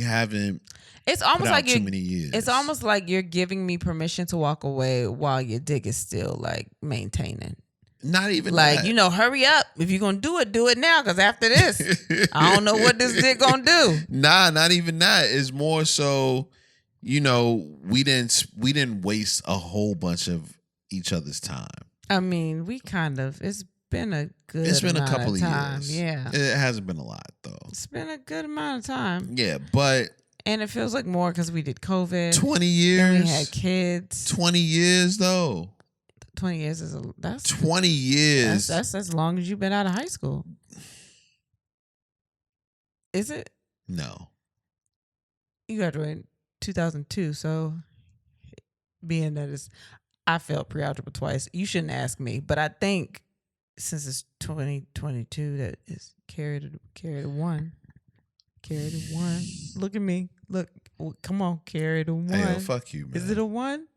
haven't it's almost like too many years. It's almost like you're giving me permission to walk away while your dick is still like maintaining. Not even like, that. Hurry up. If you're going to do it now. Because after this, I don't know what this dick going to do. Nah, not even that. It's more so, we didn't waste a whole bunch of each other's time. I mean, it's been a couple of years. Yeah. It hasn't been a lot, though. It's been a good amount of time. Yeah, but. And it feels like more because we did COVID. 20 years. And we had kids. 20 years, though. 20 years that's 20 years. That's as long as you've been out of high school. Is it? No. You graduated in 2002, so being that I failed pre-algebra twice. You shouldn't ask me, but I think since it's 2022, that is carry to one. Carry to one. Look at me. Look, come on, carry to one. Hey, yo, fuck you, man. Is it a one?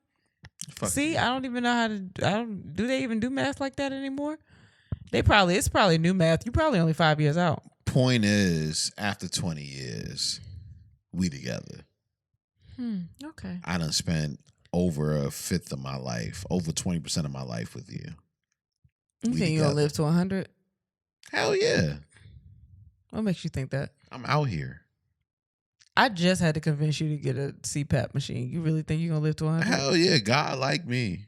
Fuck See, you. I don't even know how to. Do they even do math like that anymore? It's probably new math. You're probably only 5 years out. Point is, after 20 years, we together. Okay. I done spent over a fifth of my life, over 20% of my life with you. You think you're gonna live to 100? Hell yeah. What makes you think that? I'm out here. I just had to convince you to get a CPAP machine. You really think you're going to live to 100? Hell yeah. God liked me.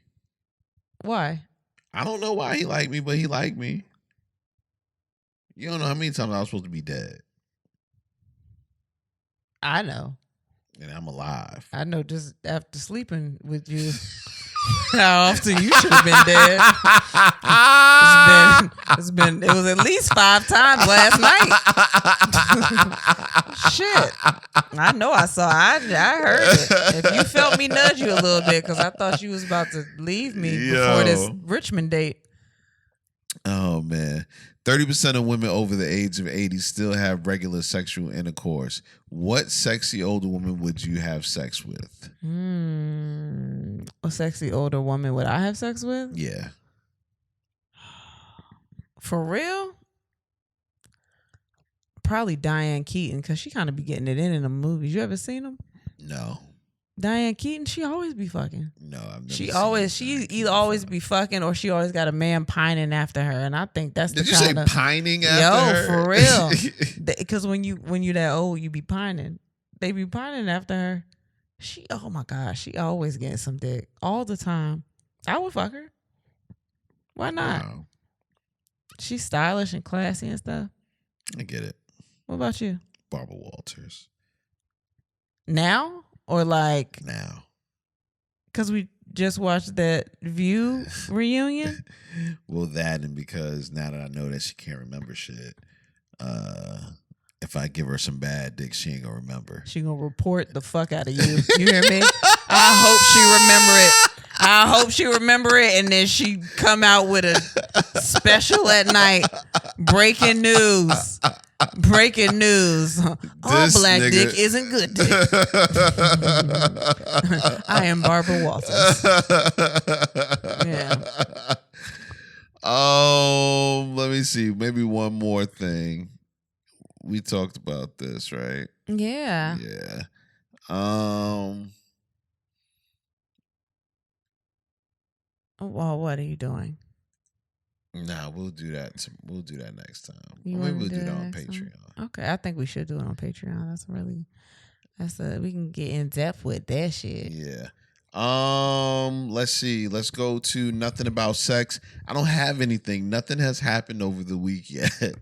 Why? I don't know why he liked me, but he liked me. You don't know how many times I was supposed to be dead. I know. And I'm alive. I know just after sleeping with you, how often you should have been dead. It was at least 5 times last night. Shit. I know I heard it. If you felt me nudge you a little bit, because I thought you was about to leave me before this Richmond date. Oh, man. 30% of women over the age of 80 still have regular sexual intercourse. What sexy older woman would you have sex with? A sexy older woman would I have sex with? Yeah. For real? Probably Diane Keaton, because she kind of be getting it in the movies. You ever seen them? No. Diane Keaton, she always be fucking. No, I've never She seen either always be fucking or she always got a man pining after her, and I think that's Did you say pining after her? For real. Because when you that old, you be pining. They be pining after her. Oh my gosh, she always getting some dick all the time. I would fuck her. Why not? Wow. She's stylish and classy and stuff. I get it. What about you? Barbara Walters. Now or like now? Because we just watched that View reunion. Well, that and because now that I know that she can't remember shit, if I give her some bad dick, she ain't gonna remember. She gonna report the fuck out of you. You hear me? I hope she remember it. I hope she remember it, and then she come out with a special at night. Breaking news. Breaking news. All This black nigga- dick isn't good dick. I am Barbara Walters. Yeah. Let me see. Maybe one more thing. We talked about this, right? Yeah. Yeah. Well, what are you doing? Nah, we'll do that. We'll do that next time. You Or maybe wanna we'll do that on next time? Patreon. Okay, I think we should do it on Patreon. We can get in depth with that shit. Yeah. Let's see. Let's go to nothing about sex. I don't have anything. Nothing has happened over the week yet.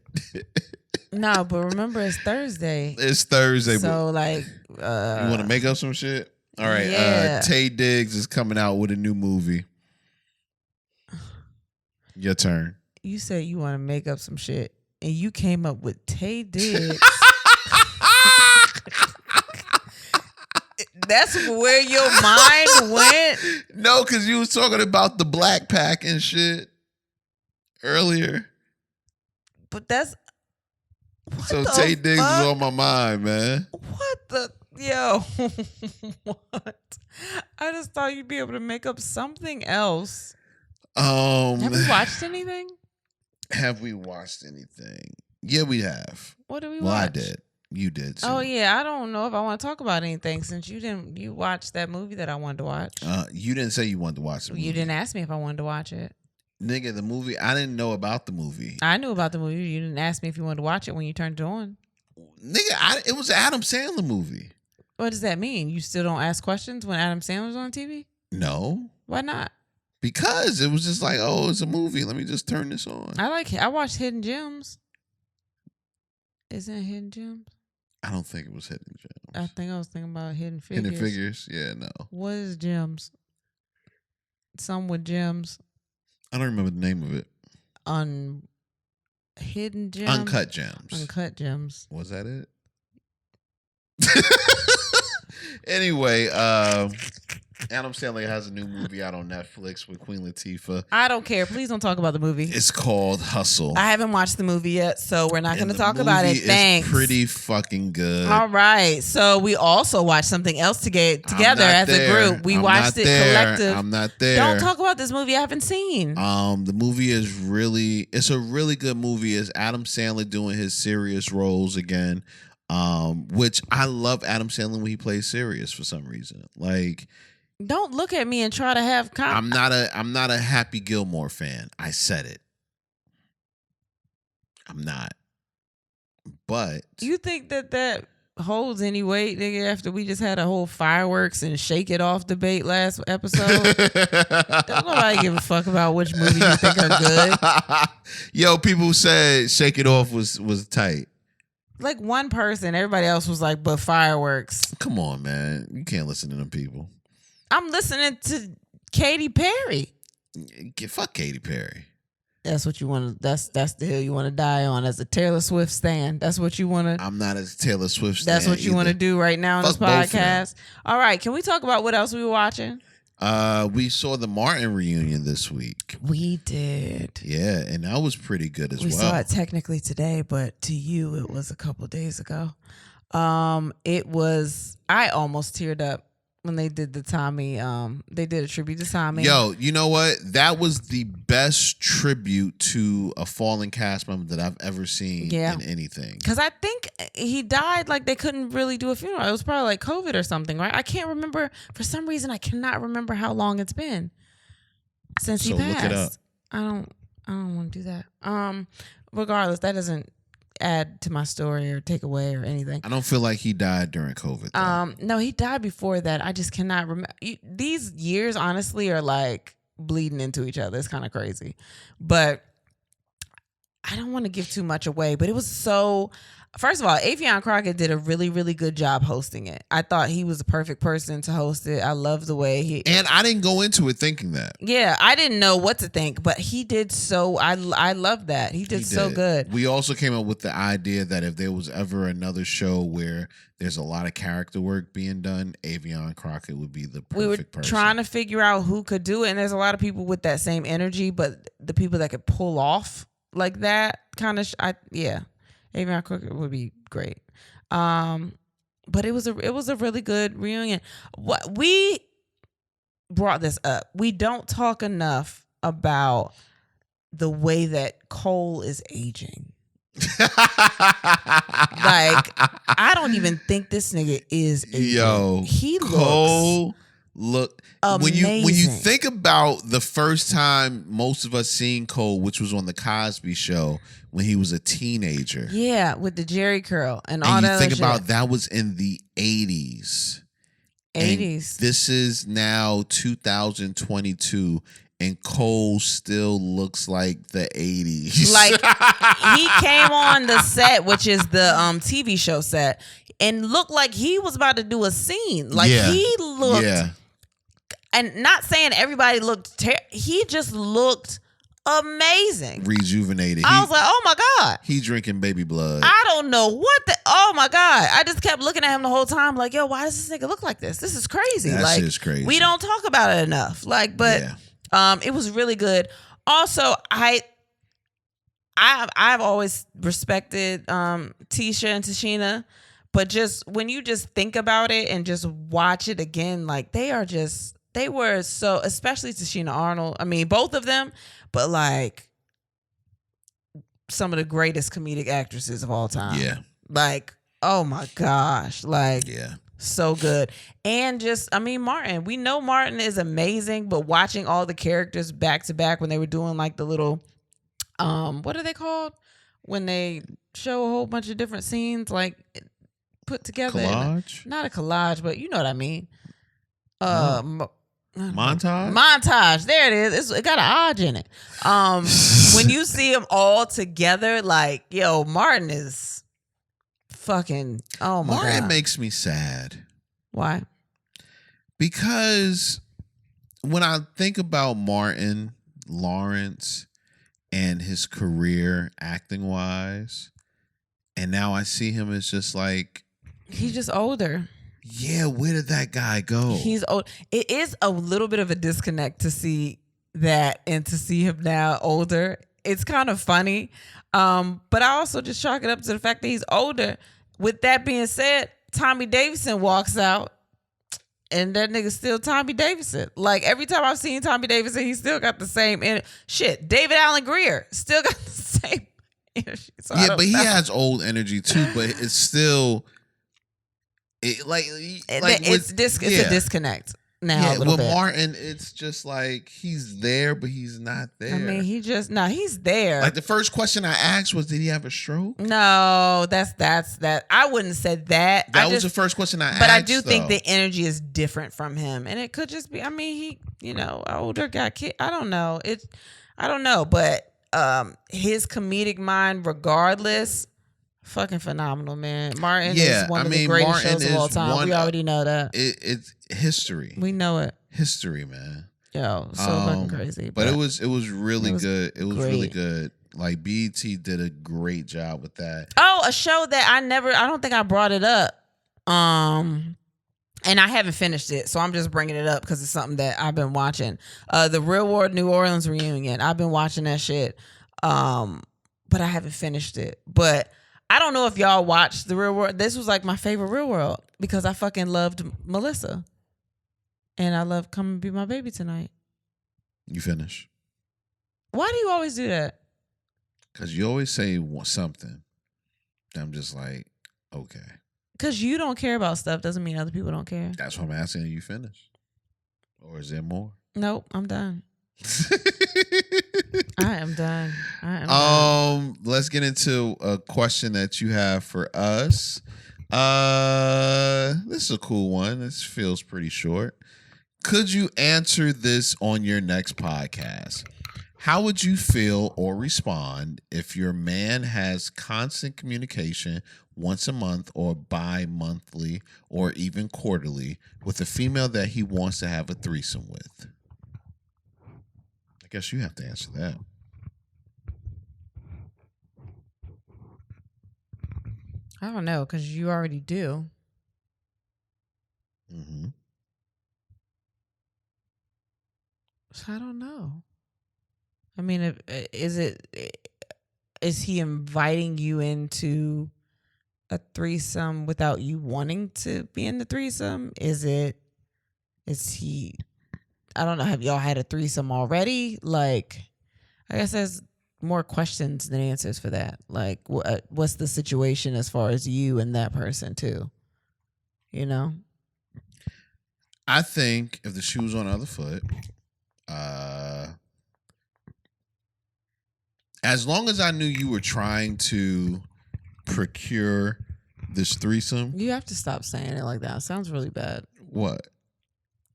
No, but remember it's Thursday. It's Thursday. So like you want to make up some shit? All right. Yeah. Tay Diggs is coming out with a new movie. Your turn. You said you want to make up some shit, and you came up with Tay Diggs. That's where your mind went. No, because you was talking about the Black Pack and shit earlier. But that's So Tay Diggs is on my mind, man. What the yo? What? I just thought you'd be able to make up something else. Have we watched anything? Have we watched anything? Yeah, we have. What did we watch? Well, I did. You did too. Oh yeah, I don't know if I want to talk about anything since you watched that movie that I wanted to watch. You didn't say you wanted to watch the movie. You didn't ask me if I wanted to watch it. Nigga, the movie, I didn't know about the movie. I knew about the movie. You didn't ask me if you wanted to watch it when you turned it on. Nigga, it was an Adam Sandler movie. What does that mean? You still don't ask questions when Adam Sandler's on TV? No. Why not? Because it was just like, oh, it's a movie. Let me just turn this on. I watched Hidden Gems. Isn't it Hidden Gems? I don't think it was Hidden Gems. I think I was thinking about Hidden Figures. Hidden Figures? Yeah, no. What is gems? Some with gems. I don't remember the name of it. Hidden Gems. Uncut Gems. Uncut Gems. Was that it? Anyway, Adam Sandler has a new movie out on Netflix with Queen Latifah. I don't care. Please don't talk about the movie. It's called Hustle. I haven't watched the movie yet, so we're not going to And talk the about it. movie is Thanks. pretty fucking good. All right. So we also watched something else together as a group. We watched it collective. I'm not there. Don't talk about this movie I haven't seen. The movie is it's a really good movie. It's Adam Sandler doing his serious roles again. Which I love Adam Sandler when he plays serious for some reason. Like, don't look at me and try to have I'm not a Happy Gilmore fan. I said it. I'm not. But you think that holds any weight, nigga, after we just had a whole fireworks and shake it off debate last episode? Don't nobody give a fuck about which movie you think are good. Yo, people said Shake It Off was tight. Like one person, everybody else was like, but fireworks. Come on, man. You can't listen to them people. I'm listening to Katy Perry. Fuck Katy Perry. That's what you want to. That's the hill you want to die on as a Taylor Swift stan. That's what you want to. I'm not a Taylor Swift stan. That's what you want to do right now on this podcast. All right, can we talk about what else we were watching? We saw the Martin reunion this week. We did. Yeah, and that was pretty good as well. We saw it technically today, but to you, it was a couple days ago. It was. I almost teared up when they did the Tommy. They did a tribute to Tommy. Yo, you know what? That was the best tribute to a fallen cast member that I've ever seen in anything. Because I think he died like they couldn't really do a funeral. It was probably like COVID or something, right? I can't remember. For some reason, I cannot remember how long it's been since he passed. Look it up. I don't want to do that. Regardless, that doesn't add to my story or take away or anything. I don't feel like he died during COVID, though. No, he died before that. I just cannot remember. These years, honestly, are like bleeding into each other. It's kind of crazy. But I don't want to give too much away. But it was so... First of all, Afion Crockett did a really, really good job hosting it. I thought he was the perfect person to host it. I love the way he... And I didn't go into it thinking that. Yeah, I didn't know what to think, but he did so... I love that. He did so good. We also came up with the idea that if there was ever another show where there's a lot of character work being done, Afion Crockett would be the perfect person. Trying to figure out who could do it, and there's a lot of people with that same energy, but the people that could pull off like that kind of... yeah. Avion Cook would be great. But it was a really good reunion. What we brought this up. We don't talk enough about the way that Cole is aging. Like, I don't even think this nigga is aging. Yo, he Cole look amazing. when you think about the first time most of us seen Cole, which was on the Cosby Show when he was a teenager. Yeah, with the Jerry curl and all and that. You think shit. about that was in the 80s. 80s. This is now 2022, and Cole still looks like the 80s. Like, he came on the set, which is the TV show set, and looked like he was about to do a scene. Like, he looked, and not saying everybody looked, he just looked amazing. Rejuvenated. I was like, oh my God. He drinking baby blood. I don't know what oh my God. I just kept looking at him the whole time like, yo, why does this nigga look like this? This is crazy. That like, shit's crazy. We don't talk about it enough. Like, but it was really good. Also, I've always respected Tisha and Tashina, but just when you just think about it and just watch it again, like they were so, especially Tashina Arnold. I mean, both of them, but like some of the greatest comedic actresses of all time. Yeah. Like, oh my gosh. Like, so good. And just, I mean, Martin, we know Martin is amazing, but watching all the characters back to back when they were doing like the little, what are they called? When they show a whole bunch of different scenes, like put together. Collage? Not a collage, but you know what I mean. Montage? There it is. It got an Aj in it. When you see them all together, like, yo, Martin is fucking, oh my God. Martin makes me sad. Why? Because when I think about Martin Lawrence and his career acting wise, and now I see him as just like, he's just older. Yeah, where did that guy go? He's old. It is a little bit of a disconnect to see that and to see him now older. It's kind of funny. But I also just chalk it up to the fact that he's older. With that being said, Tommy Davidson walks out and that nigga's still Tommy Davidson. Like, every time I've seen Tommy Davidson, he still got the same shit. David Allen Greer still got the same energy. So yeah, but he has old energy too, but it's still... it's a disconnect now. Yeah, a little with bit. Martin, it's just like he's there, but he's not there. I mean, he's there. Like the first question I asked was, did he have a stroke? No, that's that. I wouldn't have said that. That was the first question I asked. But I do think the energy is different from him, and it could just be. I mean, he, older guy, kid. I don't know. I don't know, but his comedic mind, regardless. Fucking phenomenal, man. Martin is one of the greatest shows of all time. We already know that. It's history. We know it. History, man. Yo, so fucking crazy. But it was really good. It was really good. Like, BET did a great job with that. Oh, a show that I don't think I brought it up. And I haven't finished it, so I'm just bringing it up because it's something that I've been watching. The Real World New Orleans reunion. I've been watching that shit. But I haven't finished it. But I don't know if y'all watched The Real World. This was like my favorite Real World because I fucking loved Melissa. And I love Come and Be My Baby Tonight. You finish? Why do you always do that? Because you always say something. I'm just like, okay. Because you don't care about stuff doesn't mean other people don't care. That's why I'm asking you finish. Or is there more? Nope, I'm done. I am done. Let's get into a question that you have for us. This is a cool one. This feels pretty short. Could you answer this on your next podcast? How would you feel or respond if your man has constant communication once a month or bi-monthly or even quarterly with a female that he wants to have a threesome with? I guess you have to answer that. I don't know, because you already do. Mm-hmm. So I don't know. I mean, is it is he inviting you into a threesome without you wanting to be in the threesome? Is he, I don't know, have y'all had a threesome already? Like, I guess there's more questions than answers for that. Like, what's the situation as far as you and that person too? You know? I think if the shoe's on the other foot, as long as I knew you were trying to procure this threesome. You have to stop saying it like that. It sounds really bad. What?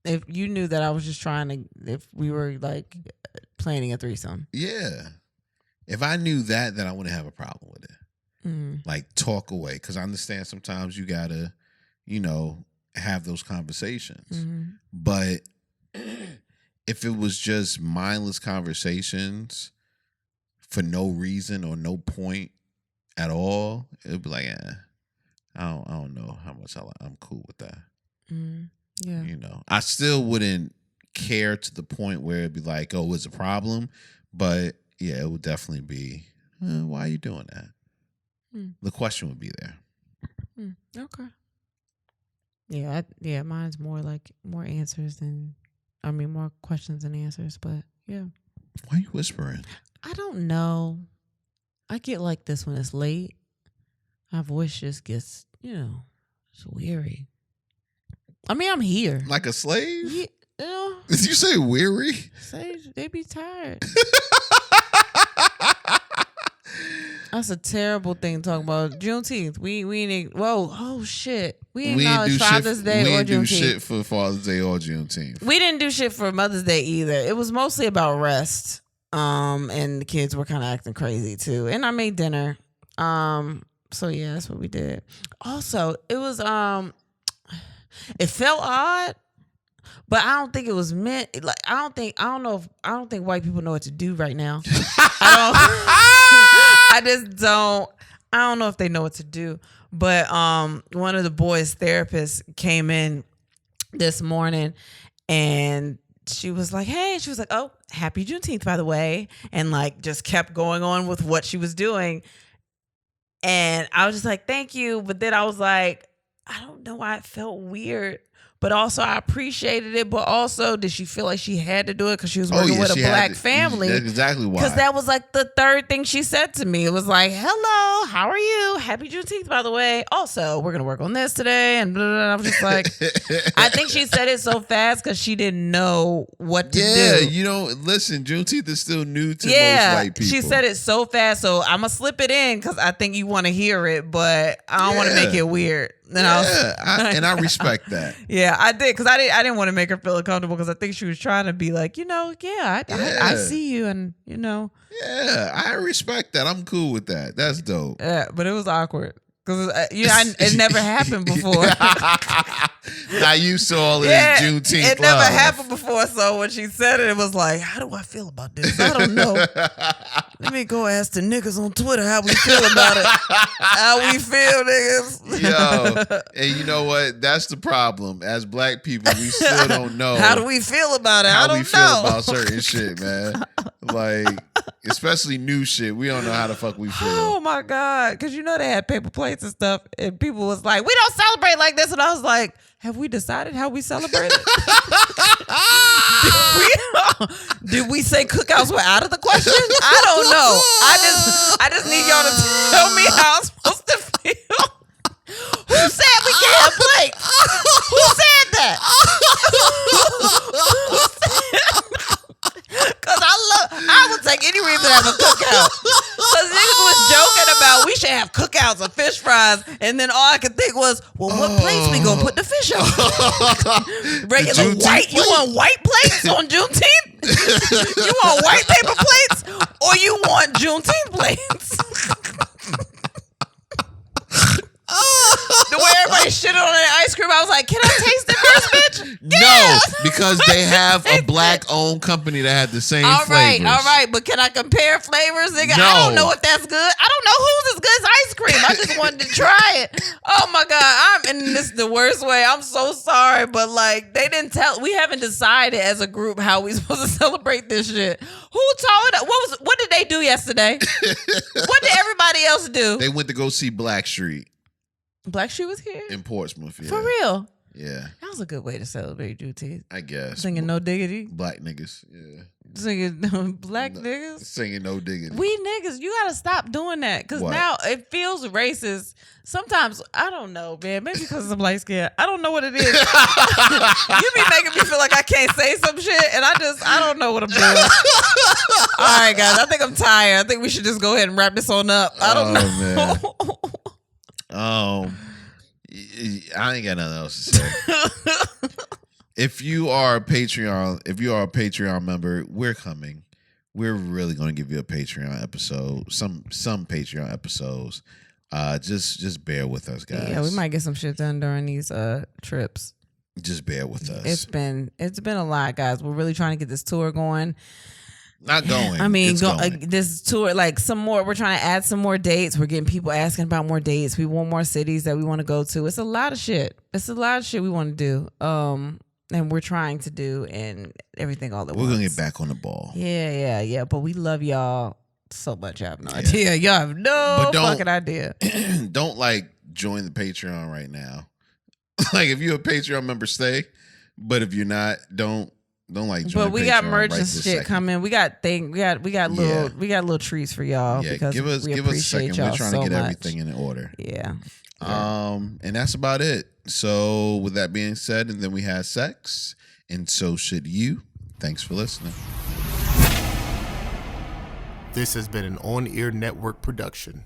If you knew that I was just trying to, if we were like planning a threesome. Yeah. If I knew that, then I wouldn't have a problem with it. Mm. Like, talk away. Because I understand sometimes you got to, have those conversations. Mm-hmm. But if it was just mindless conversations for no reason or no point at all, it'd be like, I don't know how much I'm cool with that. Mm. Yeah. I still wouldn't care to the point where it'd be like, oh, it's a problem. But yeah, it would definitely be, why are you doing that? Mm. The question would be there. Okay. Yeah, mine's more like more questions than answers, but yeah. Why are you whispering? I don't know. I get like this when it's late. My voice just gets, it's weary. I mean, I'm here. Like a slave? Yeah. Did you say weary? They be tired. That's a terrible thing to talk about. Juneteenth. We ain't. Whoa. Oh shit. We ain't acknowledge Father's Day or Juneteenth. We didn't do shit for Father's Day or Juneteenth. We didn't do shit for Mother's Day either. It was mostly about rest. And the kids were kind of acting crazy too. And I made dinner. So yeah, that's what we did. Also, it was it felt odd, but I don't think it was meant. Like I don't think white people know what to do right now. I don't know if they know what to do. But one of the boys' therapists came in this morning and she was like, oh, happy Juneteenth, by the way. And like just kept going on with what she was doing. And I was just like, thank you. But then I was like, I don't know why it felt weird. But also I appreciated it. But also, did she feel like she had to do it because she was working with a black family? That's exactly why. Because that was like the third thing she said to me. It was like, hello, how are you? Happy Juneteenth, by the way. Also, we're going to work on this today. And blah, blah, blah. I was just like, I think she said it so fast because she didn't know what to do. Yeah, listen, Juneteenth is still new to most white people. She said it so fast. So I'm going to slip it in because I think you want to hear it. But I don't want to make it weird. And I respect that. Yeah, I did because I didn't want to make her feel uncomfortable because I think she was trying to be like, I see you, and Yeah, I respect that. I'm cool with that. That's dope. Yeah, but it was awkward because it never happened before. Not used to all this Juneteenth. It never happened before. So when she said it, it was like, how do I feel about this? I don't know. Let me go ask the niggas on Twitter how we feel about it. How we feel, niggas. Yo, and you know what? That's the problem. As black people, we still don't know. How do we feel about it? How we feel about certain shit, man. Like, especially new shit. We don't know how the fuck we feel. Oh my God. Because they had paper plates and stuff. And people was like, we don't celebrate like this. And I was like, have we decided how we celebrate it? Did we say cookouts were out of the question? I don't know. I just need y'all to tell me how I'm supposed to feel. Who said we can't have plates? Who said that? Because I would take any reason to have a cookout. Because niggas was joking about we should have cookouts of fish fries, and then all I could think was, well, what plates we gonna put the fish on? Regular white? You want white plates on Juneteenth? You want white paper plates, or you want Juneteenth plates? Where everybody shitted on that ice cream. I was like, can I taste it first, bitch? No, because they have a black-owned company that had the same flavors. All right, but can I compare flavors, nigga? No. I don't know if that's good. I don't know who's as good as ice cream. I just wanted to try it. Oh my God, I'm in this the worst way. I'm so sorry, but like they didn't tell. We haven't decided as a group how we supposed to celebrate this shit. Who told us? What did they do yesterday? What did everybody else do? They went to go see Blackstreet Blackstreet was here in Portsmouth. Yeah. for real. Yeah, That was a good way to celebrate Juneteenth. I guess. Singing No Diggity. Black niggas. Yeah. Singing Black niggas. Singing No Diggity. We niggas, you gotta stop doing that because What? now it feels racist. Sometimes I don't know, man. Maybe because I'm light skinned. I don't know what it is. You be making me feel like I can't say some shit, and I don't know what I'm doing. All right, guys. I think I'm tired. I think we should just go ahead and wrap this on up. I don't know. Man. I ain't got nothing else to say. If you are a Patreon member, we're coming. We're really going to give you a Patreon episode. Some Patreon episodes. Just bear with us, guys. Yeah, we might get some shit done during these trips. Just bear with us. It's been a lot, guys. We're really trying to get this tour going. Not going. I mean, going. This tour, like some more. We're trying to add some more dates. We're getting people asking about more dates. We want more cities that we want to go to. It's a lot of shit. We want to do. And we're trying to do and everything all at once. We're gonna get back on the ball. Yeah. But we love y'all so much. I have no idea. Y'all have no fucking idea. Don't like join the Patreon right now. Like if you're a Patreon member, stay. But if you're not, don't like join. But we got merch and shit coming. We got little treats for y'all. Yeah, because give us a second. We're trying to get everything in order. Yeah. And that's about it. So with that being said, and then we had sex, and so should you. Thanks for listening. This has been an On Air Network production.